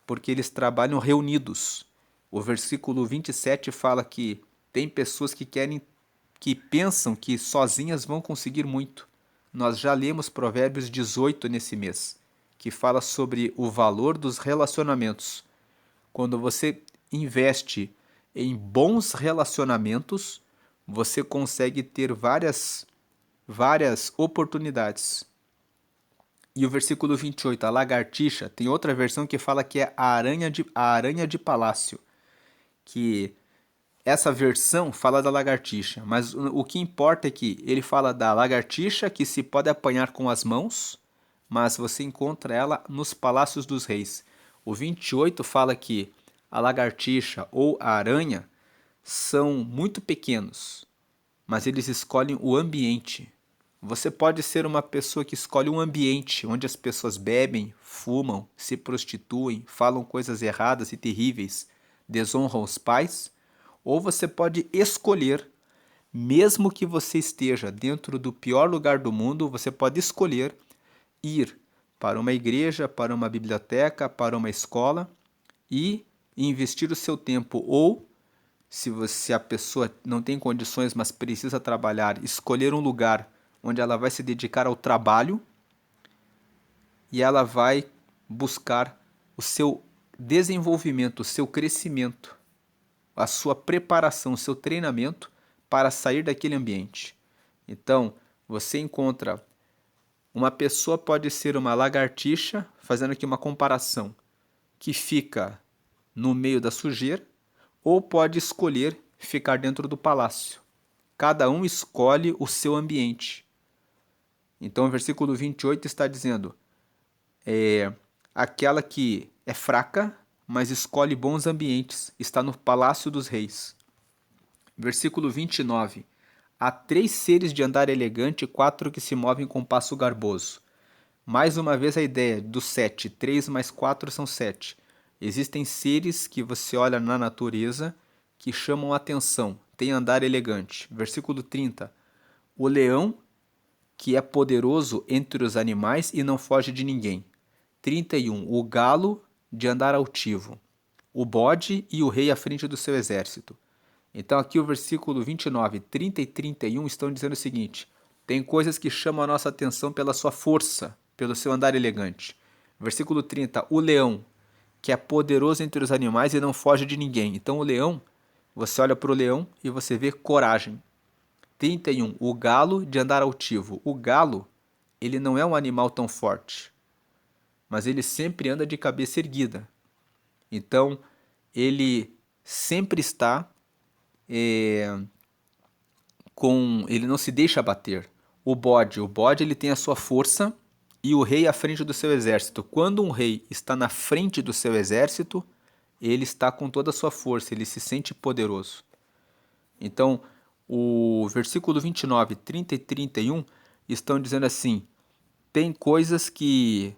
porque eles trabalham reunidos. O versículo 27 fala que tem pessoas que pensam que sozinhas vão conseguir muito. Nós já lemos Provérbios 18 nesse mês, que fala sobre o valor dos relacionamentos. Quando você investe em bons relacionamentos, você consegue ter várias oportunidades. E o versículo 28, a lagartixa, tem outra versão que fala que é a aranha de palácio. Que essa versão fala da lagartixa, mas o que importa é que ele fala da lagartixa que se pode apanhar com as mãos, mas você encontra ela nos palácios dos reis. O 28 fala que a lagartixa ou a aranha são muito pequenos, mas eles escolhem o ambiente. Você pode ser uma pessoa que escolhe um ambiente onde as pessoas bebem, fumam, se prostituem, falam coisas erradas e terríveis, desonram os pais, ou você pode escolher, mesmo que você esteja dentro do pior lugar do mundo, você pode escolher ir para uma igreja, para uma biblioteca, para uma escola e investir o seu tempo, ou se a pessoa não tem condições, mas precisa trabalhar, escolher um lugar onde ela vai se dedicar ao trabalho e ela vai buscar o seu desenvolvimento, o seu crescimento, a sua preparação, o seu treinamento para sair daquele ambiente. Então, você encontra uma pessoa, pode ser uma lagartixa, fazendo aqui uma comparação, que fica no meio da sujeira, ou pode escolher ficar dentro do palácio. Cada um escolhe o seu ambiente. Então o versículo 28 está dizendo, aquela que é fraca, mas escolhe bons ambientes, está no palácio dos reis. Versículo 29. Há 3 seres de andar elegante e 4 que se movem com passo garboso. Mais uma vez a ideia do 7. 3 mais 4 são 7. Existem seres que você olha na natureza que chamam a atenção, tem andar elegante. Versículo 30. O leão que é poderoso entre os animais e não foge de ninguém. 31. O galo de andar altivo, o bode e o rei à frente do seu exército. Então aqui o versículo 29, 30 e 31 estão dizendo o seguinte: tem coisas que chamam a nossa atenção pela sua força, pelo seu andar elegante. Versículo 30, o leão, que é poderoso entre os animais e não foge de ninguém. Então o leão, você olha para o leão e você vê coragem. 31, o galo de andar altivo. O galo, ele não é um animal tão forte, mas ele sempre anda de cabeça erguida. Então, ele sempre está ele não se deixa abater. O bode ele tem a sua força e o rei à frente do seu exército. Quando um rei está na frente do seu exército, ele está com toda a sua força, ele se sente poderoso. Então, o versículo 29, 30 e 31 estão dizendo assim: tem coisas que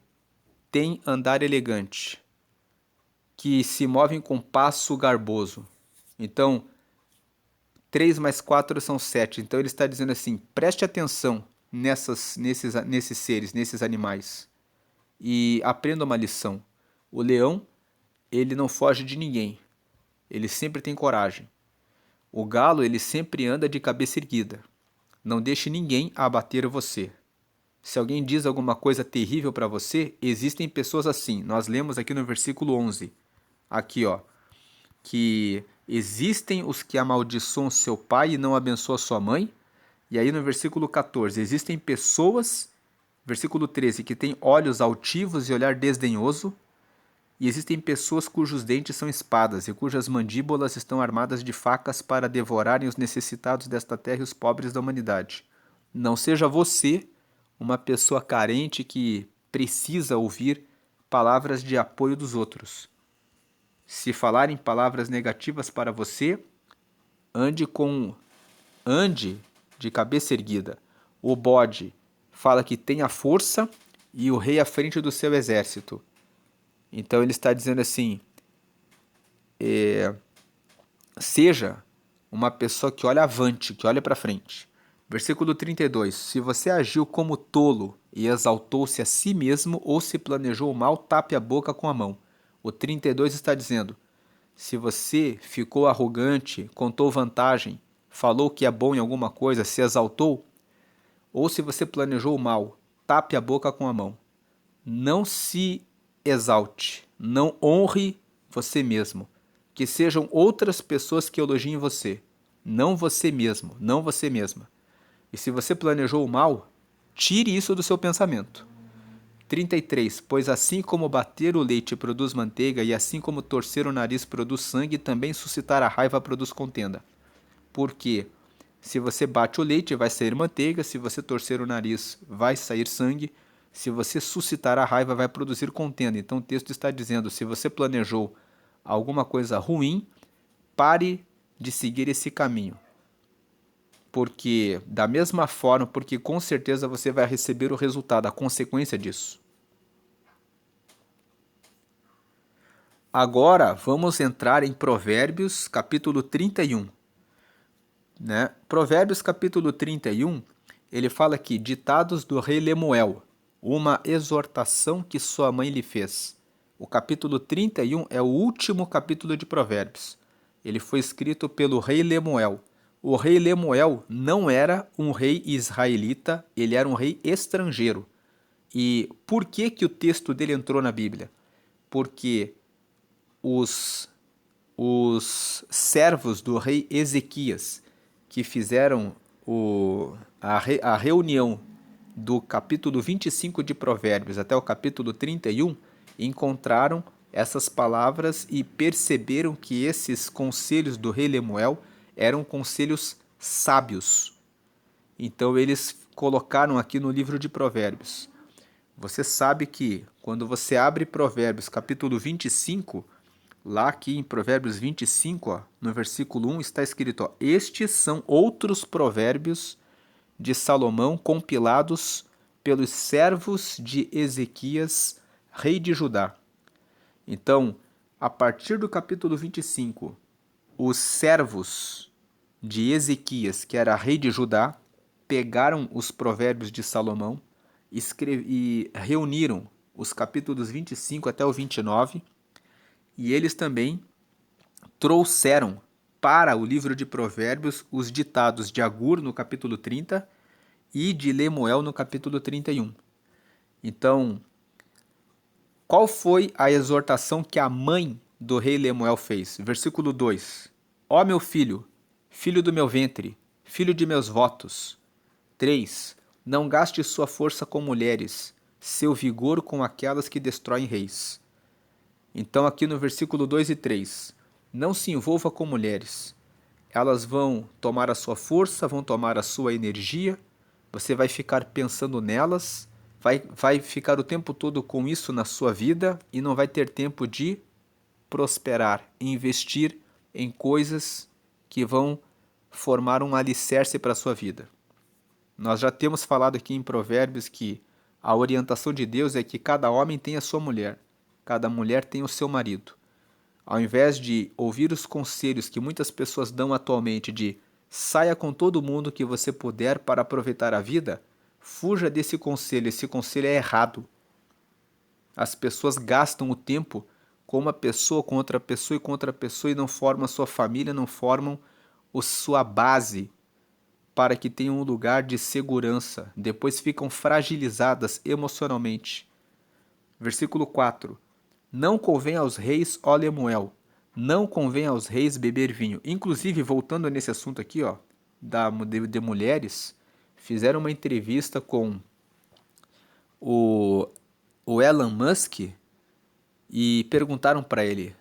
têm andar elegante, que se movem com passo garboso. Então, 3 mais 4 são 7. Então ele está dizendo assim: preste atenção nesses seres, nesses animais. E aprenda uma lição. O leão, ele não foge de ninguém. Ele sempre tem coragem. O galo, ele sempre anda de cabeça erguida. Não deixe ninguém abater você. Se alguém diz alguma coisa terrível para você, existem pessoas assim. Nós lemos aqui no versículo 11. Aqui, ó. Que existem os que amaldiçoam seu pai e não abençoam sua mãe. E aí no versículo 14, existem pessoas, versículo 13, que têm olhos altivos e olhar desdenhoso. E existem pessoas cujos dentes são espadas e cujas mandíbulas estão armadas de facas para devorarem os necessitados desta terra e os pobres da humanidade. Não seja você uma pessoa carente que precisa ouvir palavras de apoio dos outros. Se falarem palavras negativas para você, ande de cabeça erguida. O bode fala que tem a força e o rei à frente do seu exército. Então ele está dizendo assim: seja uma pessoa que olha avante, que olha para frente. Versículo 32. Se você agiu como tolo e exaltou-se a si mesmo ou se planejou mal, tape a boca com a mão. O 32 está dizendo: se você ficou arrogante, contou vantagem, falou que é bom em alguma coisa, se exaltou, ou se você planejou mal, tape a boca com a mão. Não se exalte, não honre você mesmo. Que sejam outras pessoas que elogiem você, não você mesmo, não você mesma. E se você planejou o mal, tire isso do seu pensamento. 33. Pois assim como bater o leite produz manteiga, e assim como torcer o nariz produz sangue, também suscitar a raiva produz contenda. Porque se você bate o leite, vai sair manteiga, se você torcer o nariz, vai sair sangue, se você suscitar a raiva, vai produzir contenda. Então o texto está dizendo: se você planejou alguma coisa ruim, pare de seguir esse caminho. Porque, da mesma forma, porque com certeza você vai receber o resultado, a consequência disso. Agora vamos entrar em Provérbios capítulo 31. Né? Provérbios capítulo 31, ele fala aqui: ditados do rei Lemuel, uma exortação que sua mãe lhe fez. O capítulo 31 é o último capítulo de Provérbios. Ele foi escrito pelo rei Lemuel. O rei Lemuel não era um rei israelita, ele era um rei estrangeiro. E por que que o texto dele entrou na Bíblia? Porque os servos do rei Ezequias, que fizeram a reunião do capítulo 25 de Provérbios até o capítulo 31, encontraram essas palavras e perceberam que esses conselhos do rei Lemuel eram conselhos sábios. Então eles colocaram aqui no livro de Provérbios. Você sabe que quando você abre Provérbios capítulo 25, lá aqui em Provérbios 25, ó, no versículo 1, está escrito: ó, estes são outros provérbios de Salomão compilados pelos servos de Ezequias, rei de Judá. Então, a partir do capítulo 25, os servos de Ezequias, que era rei de Judá, pegaram os provérbios de Salomão e reuniram os capítulos 25 até o 29, e eles também trouxeram para o livro de Provérbios os ditados de Agur no capítulo 30 e de Lemuel no capítulo 31. Então, qual foi a exortação que a mãe do rei Lemuel fez? Versículo 2. Ó meu filho, filho do meu ventre, filho de meus votos. 3. Não gaste sua força com mulheres, seu vigor com aquelas que destroem reis. Então, aqui no versículo 2 e 3, não se envolva com mulheres. Elas vão tomar a sua força, vão tomar a sua energia, você vai ficar pensando nelas, vai ficar o tempo todo com isso na sua vida e não vai ter tempo de prosperar, investir em coisas que vão formar um alicerce para a sua vida. Nós já temos falado aqui em Provérbios que a orientação de Deus é que cada homem tem a sua mulher, cada mulher tem o seu marido. Ao invés de ouvir os conselhos que muitas pessoas dão atualmente de saia com todo mundo que você puder para aproveitar a vida, fuja desse conselho, esse conselho é errado. As pessoas gastam o tempo com uma pessoa, com outra pessoa e com outra pessoa e não formam a sua família, não formam a sua base para que tenham um lugar de segurança. Depois ficam fragilizadas emocionalmente. Versículo 4. Não convém aos reis, ó Lemuel, não convém aos reis beber vinho. Inclusive, voltando nesse assunto aqui, ó, de mulheres, fizeram uma entrevista com o Elon Musk e perguntaram para ele,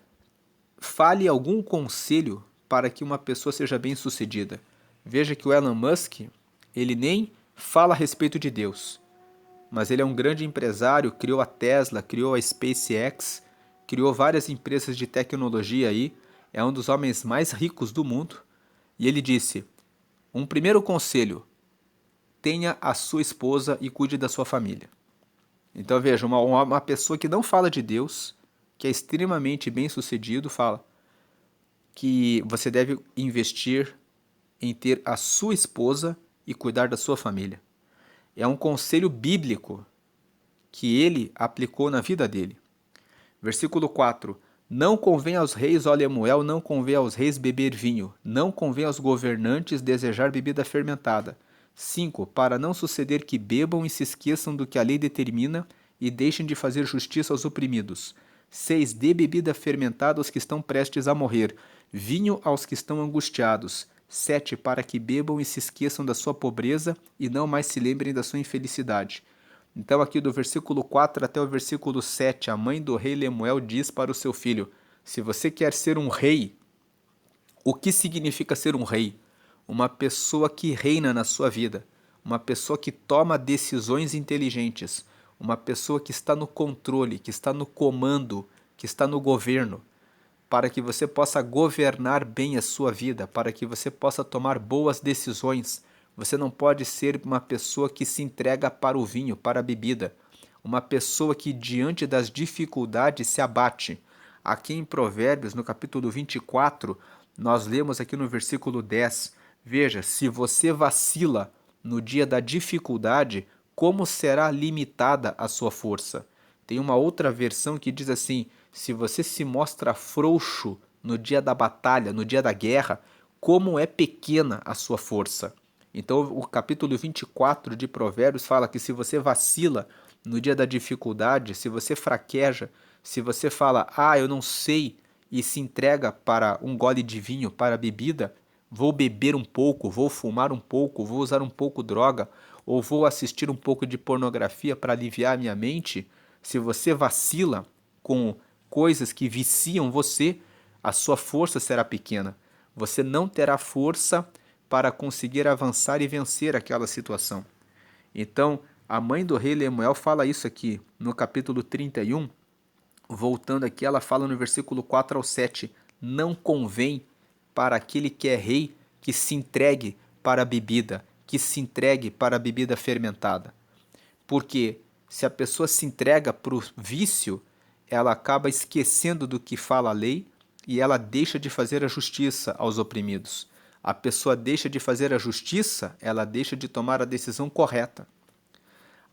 fale algum conselho para que uma pessoa seja bem-sucedida. Veja que o Elon Musk, ele nem fala a respeito de Deus, mas ele é um grande empresário, criou a Tesla, criou a SpaceX, criou várias empresas de tecnologia aí, é um dos homens mais ricos do mundo, e ele disse, um primeiro conselho, tenha a sua esposa e cuide da sua família. Então veja, uma pessoa que não fala de Deus, que é extremamente bem-sucedido, fala que você deve investir em ter a sua esposa e cuidar da sua família. É um conselho bíblico que ele aplicou na vida dele. Versículo 4. Não convém aos reis, ó Lemuel, não convém aos reis beber vinho, não convém aos governantes desejar bebida fermentada. 5. Para não suceder que bebam e se esqueçam do que a lei determina e deixem de fazer justiça aos oprimidos. 6. Dê bebida fermentada aos que estão prestes a morrer, vinho aos que estão angustiados. 7. Para que bebam e se esqueçam da sua pobreza e não mais se lembrem da sua infelicidade. Então aqui do versículo 4 até o versículo 7, a mãe do rei Lemuel diz para o seu filho, se você quer ser um rei, o que significa ser um rei? Uma pessoa que reina na sua vida, uma pessoa que toma decisões inteligentes, uma pessoa que está no controle, que está no comando, que está no governo, para que você possa governar bem a sua vida, para que você possa tomar boas decisões. Você não pode ser uma pessoa que se entrega para o vinho, para a bebida, uma pessoa que diante das dificuldades se abate. Aqui em Provérbios, no capítulo 24, nós lemos aqui no versículo 10, veja, se você vacila no dia da dificuldade, como será limitada a sua força? Tem uma outra versão que diz assim, se você se mostra frouxo no dia da batalha, no dia da guerra, como é pequena a sua força. Então o capítulo 24 de Provérbios fala que se você vacila no dia da dificuldade, se você fraqueja, se você fala, eu não sei, e se entrega para um gole de vinho, para a bebida, vou beber um pouco, vou fumar um pouco, vou usar um pouco droga, ou vou assistir um pouco de pornografia para aliviar a minha mente, se você vacila com coisas que viciam você, a sua força será pequena. Você não terá força para conseguir avançar e vencer aquela situação. Então, a mãe do rei Lemuel fala isso aqui no capítulo 31, voltando aqui, ela fala no versículo 4 ao 7, não convém para aquele que é rei que se entregue para a bebida, que se entregue para a bebida fermentada. Porque se a pessoa se entrega para o vício, ela acaba esquecendo do que fala a lei e ela deixa de fazer a justiça aos oprimidos. a pessoa deixa de fazer a justiça, ela deixa de tomar a decisão correta.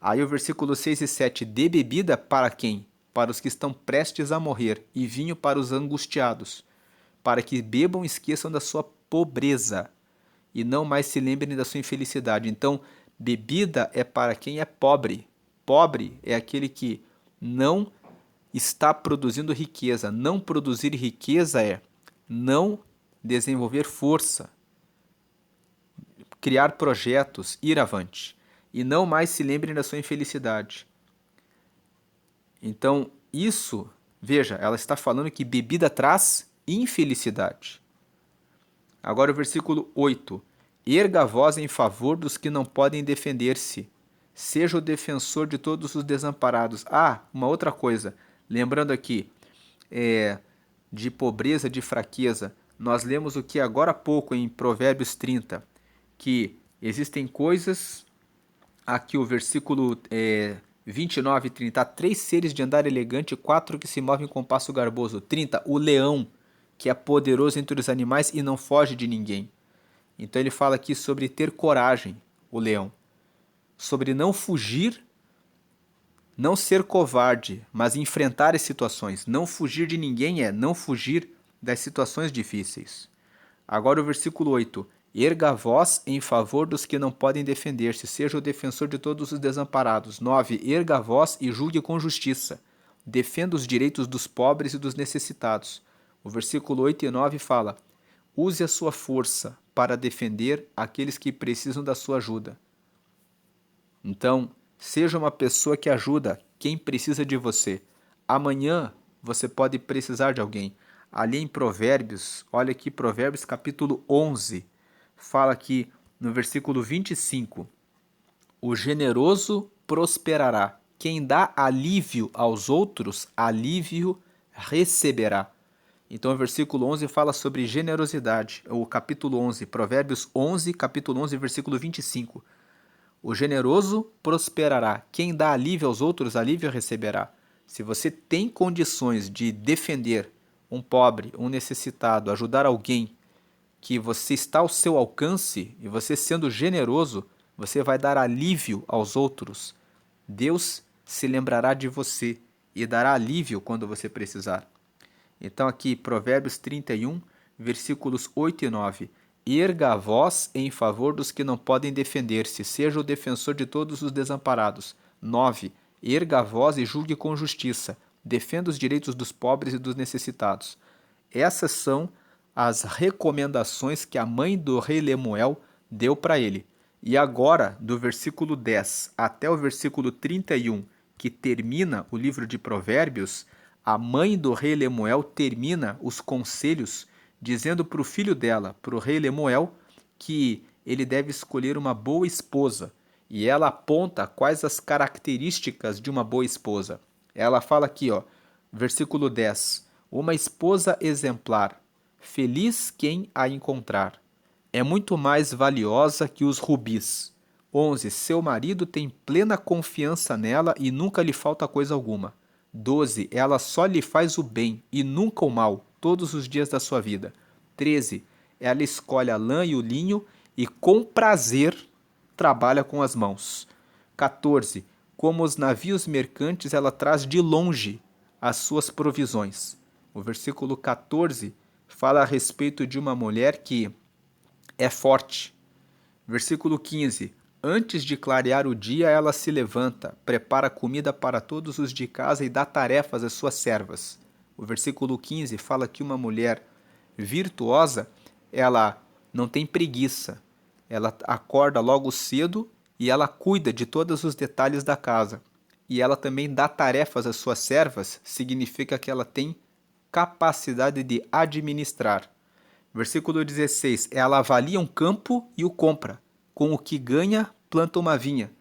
Aí o versículo 6 e 7, dê bebida para quem? Para os que estão prestes a morrer, e vinho para os angustiados, para que bebam e esqueçam da sua pobreza, e não mais se lembrem da sua infelicidade. Então, bebida é para quem é pobre. Pobre é aquele que não está produzindo riqueza. Não produzir riqueza é não desenvolver força, criar projetos, ir avante. E não mais se lembrem da sua infelicidade. Então, isso, veja, ela está falando que bebida traz infelicidade. Agora o versículo 8. Erga a voz em favor dos que não podem defender-se. Seja o defensor de todos os desamparados. Ah, uma outra coisa. Lembrando aqui, de pobreza, de fraqueza. Nós lemos o que agora há pouco em Provérbios 30, que existem coisas, aqui o versículo 29 e 30, há 3 seres de andar elegante, 4 que se movem com passo garboso. 30, o leão, que é poderoso entre os animais e não foge de ninguém. Então ele fala aqui sobre ter coragem, o leão. Sobre não fugir, não ser covarde, mas enfrentar as situações. Não fugir de ninguém é não fugir das situações difíceis. Agora o versículo 8. Erga a voz em favor dos que não podem defender-se, seja o defensor de todos os desamparados. 9. Erga a voz e julgue com justiça. Defenda os direitos dos pobres e dos necessitados. O versículo 8 e 9 fala: use a sua força para defender aqueles que precisam da sua ajuda. Então, seja uma pessoa que ajuda quem precisa de você. Amanhã você pode precisar de alguém. Ali em Provérbios, olha aqui Provérbios capítulo 11, fala aqui no versículo 25, o generoso prosperará. Quem dá alívio aos outros, alívio receberá. Então o versículo 11 fala sobre generosidade. O capítulo 11, Provérbios 11, capítulo 11, versículo 25. O generoso prosperará. Quem dá alívio aos outros, alívio receberá. Se você tem condições de defender um pobre, um necessitado, ajudar alguém que você está ao seu alcance, e você sendo generoso, você vai dar alívio aos outros. Deus se lembrará de você e dará alívio quando você precisar. Então aqui, Provérbios 31, versículos 8 e 9. Erga a voz em favor dos que não podem defender-se, seja o defensor de todos os desamparados. 9. Erga a voz e julgue com justiça, defenda os direitos dos pobres e dos necessitados. Essas são as recomendações que a mãe do rei Lemuel deu para ele. E agora, do versículo 10 até o versículo 31, que termina o livro de Provérbios, a mãe do rei Lemuel termina os conselhos dizendo para o filho dela, para o rei Lemuel, que ele deve escolher uma boa esposa. E ela aponta quais as características de uma boa esposa. Ela fala aqui, versículo 10, uma esposa exemplar, feliz quem a encontrar. É muito mais valiosa que os rubis. 11. Seu marido tem plena confiança nela e nunca lhe falta coisa alguma. 12. Ela só lhe faz o bem e nunca o mal, todos os dias da sua vida. 13. Ela escolhe a lã e o linho e com prazer trabalha com as mãos. 14. Como os navios mercantes, ela traz de longe as suas provisões. O versículo 14 fala a respeito de uma mulher que é forte. Versículo 15. Antes de clarear o dia, ela se levanta, prepara comida para todos os de casa e dá tarefas às suas servas. O versículo 15 fala que uma mulher virtuosa, ela não tem preguiça. Ela acorda logo cedo e ela cuida de todos os detalhes da casa. E ela também dá tarefas às suas servas, significa que ela tem capacidade de administrar. Versículo 16. Ela avalia um campo e o compra. Com o que ganha, planta uma vinha.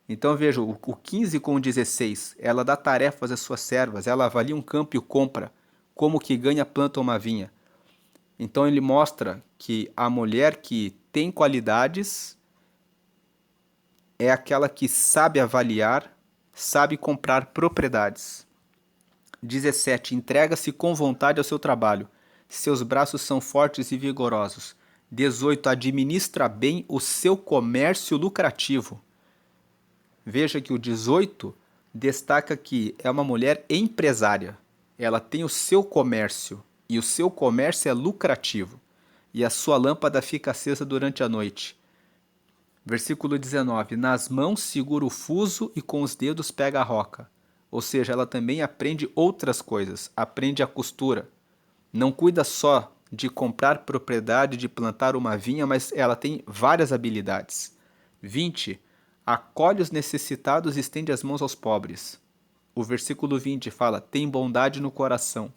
Então veja, o 15 com o 16. Ela dá tarefas às suas servas. Ela avalia um campo e o compra. Como que ganha, planta uma vinha. Então ele mostra que a mulher que tem qualidades é aquela que sabe avaliar, sabe comprar propriedades. 17. Entrega-se com vontade ao seu trabalho. Seus braços são fortes e vigorosos. 18. Administra bem o seu comércio lucrativo. Veja que o 18 destaca que é uma mulher empresária. Ela tem o seu comércio e o seu comércio é lucrativo. E a sua lâmpada fica acesa durante a noite. Versículo 19. Nas mãos segura o fuso e com os dedos pega a roca. Ou seja, ela também aprende outras coisas. Aprende a costura. Não cuida só de comprar propriedade, de plantar uma vinha, mas ela tem várias habilidades. 20. Acolhe os necessitados e estende as mãos aos pobres. O versículo 20 fala, tem bondade no coração.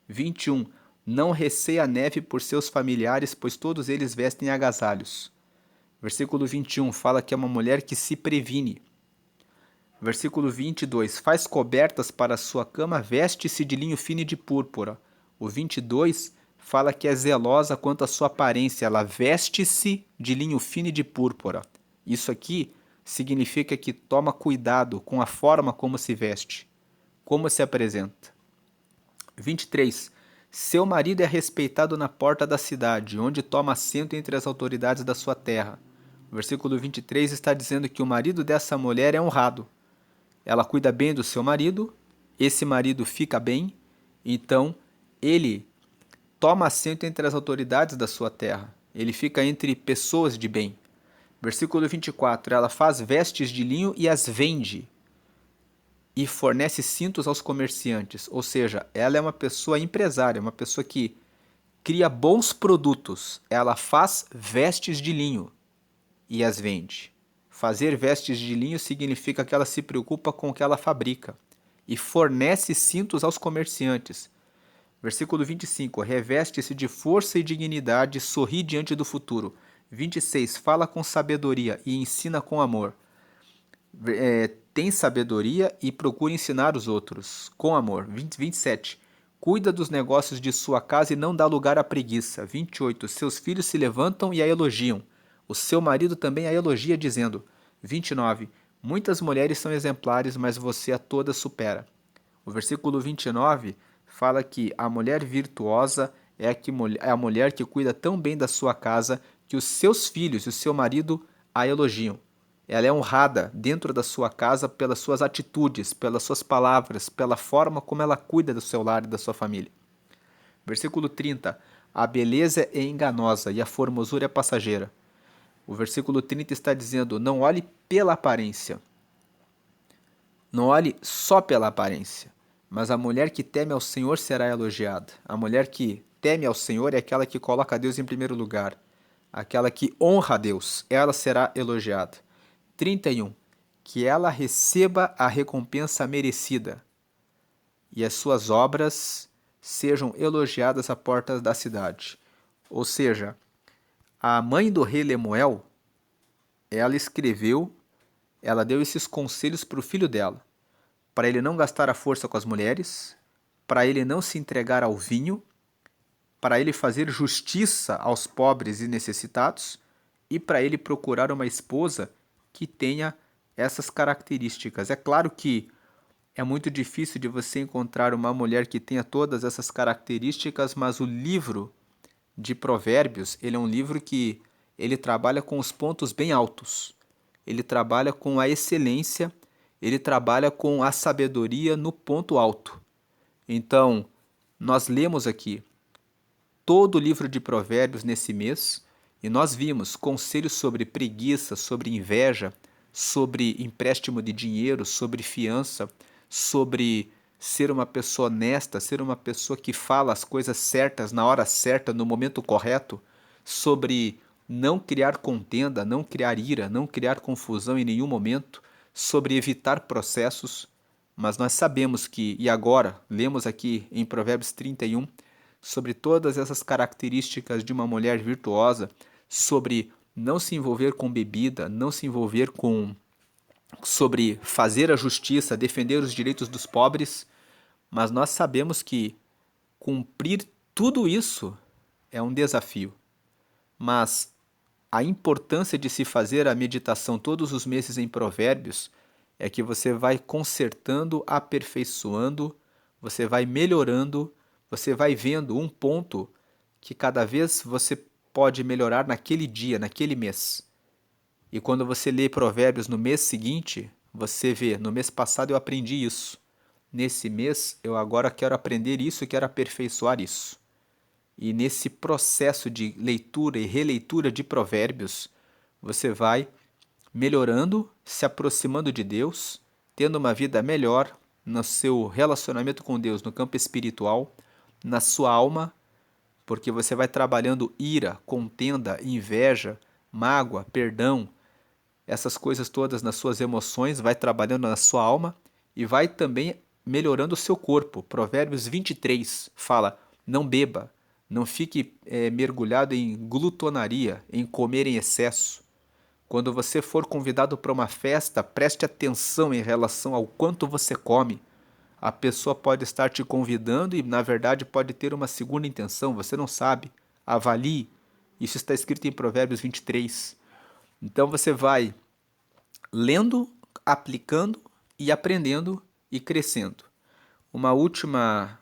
21. Não receia a neve por seus familiares, pois todos eles vestem agasalhos. Versículo 21 fala que é uma mulher que se previne. Versículo 22. Faz cobertas para a sua cama, veste-se de linho fino e de púrpura. O 22 fala que é zelosa quanto à sua aparência. Ela veste-se de linho fino e de púrpura. Isso aqui significa que toma cuidado com a forma como se veste, como se apresenta. 23. Seu marido é respeitado na porta da cidade, onde toma assento entre as autoridades da sua terra. O versículo 23 está dizendo que o marido dessa mulher é honrado. Ela cuida bem do seu marido, esse marido fica bem, então ele toma assento entre as autoridades da sua terra. Ele fica entre pessoas de bem. Versículo 24. Ela faz vestes de linho e as vende. E fornece cintos aos comerciantes. Ou seja, ela é uma pessoa empresária, uma pessoa que cria bons produtos. Ela faz vestes de linho e as vende. Fazer vestes de linho significa que ela se preocupa com o que ela fabrica. E fornece cintos aos comerciantes. Versículo 25. Reveste-se de força e dignidade, sorri diante do futuro. 26. Fala com sabedoria e ensina com amor. Tem sabedoria e procura ensinar os outros com amor. 27. Cuida dos negócios de sua casa e não dá lugar à preguiça. 28. Seus filhos se levantam e a elogiam. O seu marido também a elogia, dizendo. 29. Muitas mulheres são exemplares, mas você a todas supera. O versículo 29 fala que a mulher virtuosa é a mulher que cuida tão bem da sua casa que os seus filhos e o seu marido a elogiam. Ela é honrada dentro da sua casa pelas suas atitudes, pelas suas palavras, pela forma como ela cuida do seu lar e da sua família. Versículo 30. A beleza é enganosa e a formosura é passageira. O versículo 30 está dizendo, não olhe pela aparência. Não olhe só pela aparência. Mas a mulher que teme ao Senhor será elogiada. A mulher que teme ao Senhor é aquela que coloca Deus em primeiro lugar. Aquela que honra a Deus, ela será elogiada. 31. Que ela receba a recompensa merecida e as suas obras sejam elogiadas à porta da cidade. Ou seja, a mãe do rei Lemuel, ela deu esses conselhos para o filho dela, para ele não gastar a força com as mulheres, para ele não se entregar ao vinho, para ele fazer justiça aos pobres e necessitados e para ele procurar uma esposa que tenha essas características. É claro que é muito difícil de você encontrar uma mulher que tenha todas essas características, mas o livro de Provérbios, ele é um livro que ele trabalha com os pontos bem altos. Ele trabalha com a excelência, ele trabalha com a sabedoria no ponto alto. Então, nós lemos aqui todo o livro de Provérbios nesse mês e nós vimos conselhos sobre preguiça, sobre inveja, sobre empréstimo de dinheiro, sobre fiança, sobre ser uma pessoa honesta, ser uma pessoa que fala as coisas certas na hora certa, no momento correto, sobre não criar contenda, não criar ira, não criar confusão em nenhum momento, sobre evitar processos. Mas nós sabemos que, e agora, lemos aqui em Provérbios 31, sobre todas essas características de uma mulher virtuosa, sobre não se envolver com bebida, não se envolver sobre fazer a justiça, defender os direitos dos pobres, mas nós sabemos que cumprir tudo isso é um desafio. Mas a importância de se fazer a meditação todos os meses em Provérbios é que você vai consertando, aperfeiçoando, você vai melhorando, você vai vendo um ponto que cada vez você pode melhorar naquele dia, naquele mês. E quando você lê Provérbios no mês seguinte, você vê, no mês passado eu aprendi isso. Nesse mês eu agora quero aprender isso e quero aperfeiçoar isso. E nesse processo de leitura e releitura de Provérbios, você vai melhorando, se aproximando de Deus, tendo uma vida melhor no seu relacionamento com Deus, no campo espiritual, na sua alma, porque você vai trabalhando ira, contenda, inveja, mágoa, perdão, essas coisas todas nas suas emoções, vai trabalhando na sua alma e vai também melhorando o seu corpo. Provérbios 23 fala: não beba, não fique mergulhado em glutonaria, em comer em excesso. Quando você for convidado para uma festa, preste atenção em relação ao quanto você come. A pessoa pode estar te convidando e, na verdade, pode ter uma segunda intenção, você não sabe. Avalie. Isso está escrito em Provérbios 23. Então você vai lendo, aplicando e aprendendo e crescendo. Uma última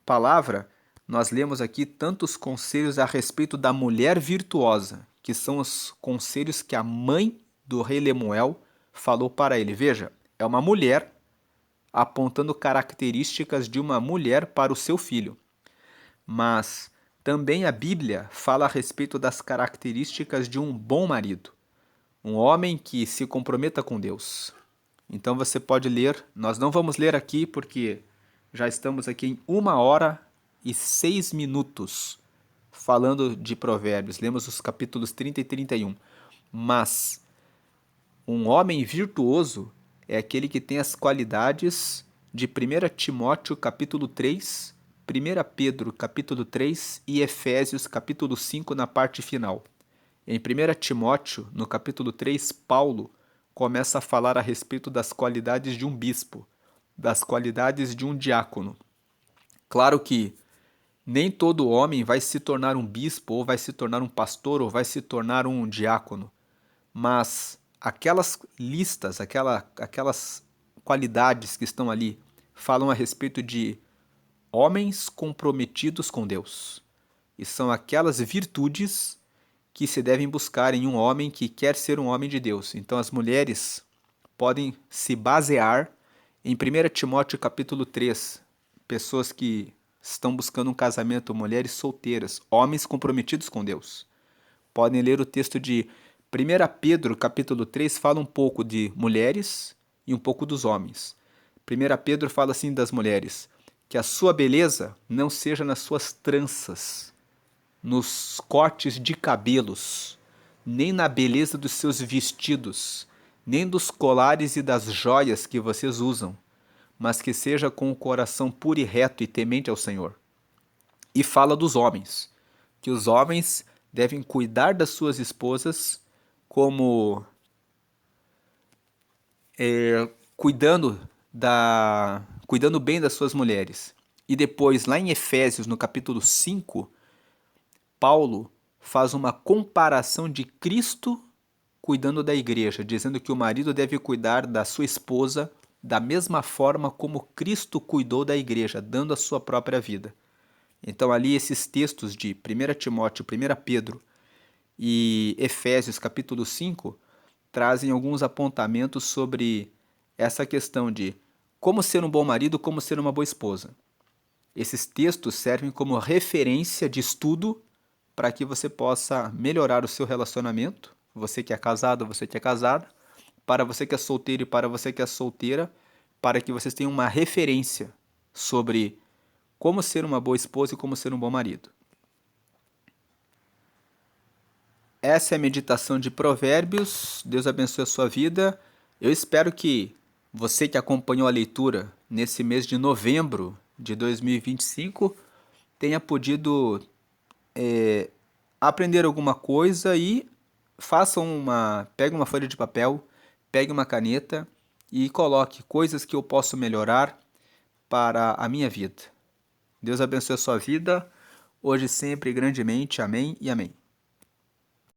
palavra, nós lemos aqui tantos conselhos a respeito da mulher virtuosa, que são os conselhos que a mãe do rei Lemuel falou para ele. Veja, é uma mulher apontando características de uma mulher para o seu filho. Mas também a Bíblia fala a respeito das características de um bom marido, um homem que se comprometa com Deus. Então você pode ler, nós não vamos ler aqui porque já estamos aqui em 1 hora e 6 minutos falando de Provérbios. Lemos os capítulos 30 e 31. Mas um homem virtuoso é aquele que tem as qualidades de 1 Timóteo capítulo 3, 1 Pedro capítulo 3 e Efésios capítulo 5 na parte final. Em 1 Timóteo, no capítulo 3, Paulo começa a falar a respeito das qualidades de um bispo, das qualidades de um diácono. Claro que nem todo homem vai se tornar um bispo, ou vai se tornar um pastor, ou vai se tornar um diácono, mas aquelas listas, aquelas qualidades que estão ali, falam a respeito de homens comprometidos com Deus. E são aquelas virtudes que se devem buscar em um homem que quer ser um homem de Deus. Então as mulheres podem se basear em 1 Timóteo capítulo 3, pessoas que estão buscando um casamento, mulheres solteiras, homens comprometidos com Deus. Podem ler o texto de 1 Pedro capítulo 3, fala um pouco de mulheres e um pouco dos homens. 1 Pedro fala assim das mulheres: que a sua beleza não seja nas suas tranças, nos cortes de cabelos, nem na beleza dos seus vestidos, nem dos colares e das joias que vocês usam, mas que seja com o coração puro e reto e temente ao Senhor. E fala dos homens, que os homens devem cuidar das suas esposas como cuidando bem das suas mulheres. E depois, lá em Efésios, no capítulo 5, Paulo faz uma comparação de Cristo cuidando da igreja, dizendo que o marido deve cuidar da sua esposa da mesma forma como Cristo cuidou da igreja, dando a sua própria vida. Então ali esses textos de 1 Timóteo, 1 Pedro e Efésios capítulo 5 trazem alguns apontamentos sobre essa questão de como ser um bom marido, como ser uma boa esposa. Esses textos servem como referência de estudo para que você possa melhorar o seu relacionamento, você que é casado, você que é casada, para você que é solteiro e para você que é solteira, para que vocês tenham uma referência sobre como ser uma boa esposa e como ser um bom marido. Essa é a meditação de Provérbios. Deus abençoe a sua vida. Eu espero que você que acompanhou a leitura nesse mês de novembro de 2025 tenha podido aprender alguma coisa e pegue uma folha de papel, pegue uma caneta e coloque coisas que eu posso melhorar para a minha vida. Deus abençoe a sua vida, hoje e sempre, grandemente. Amém e amém.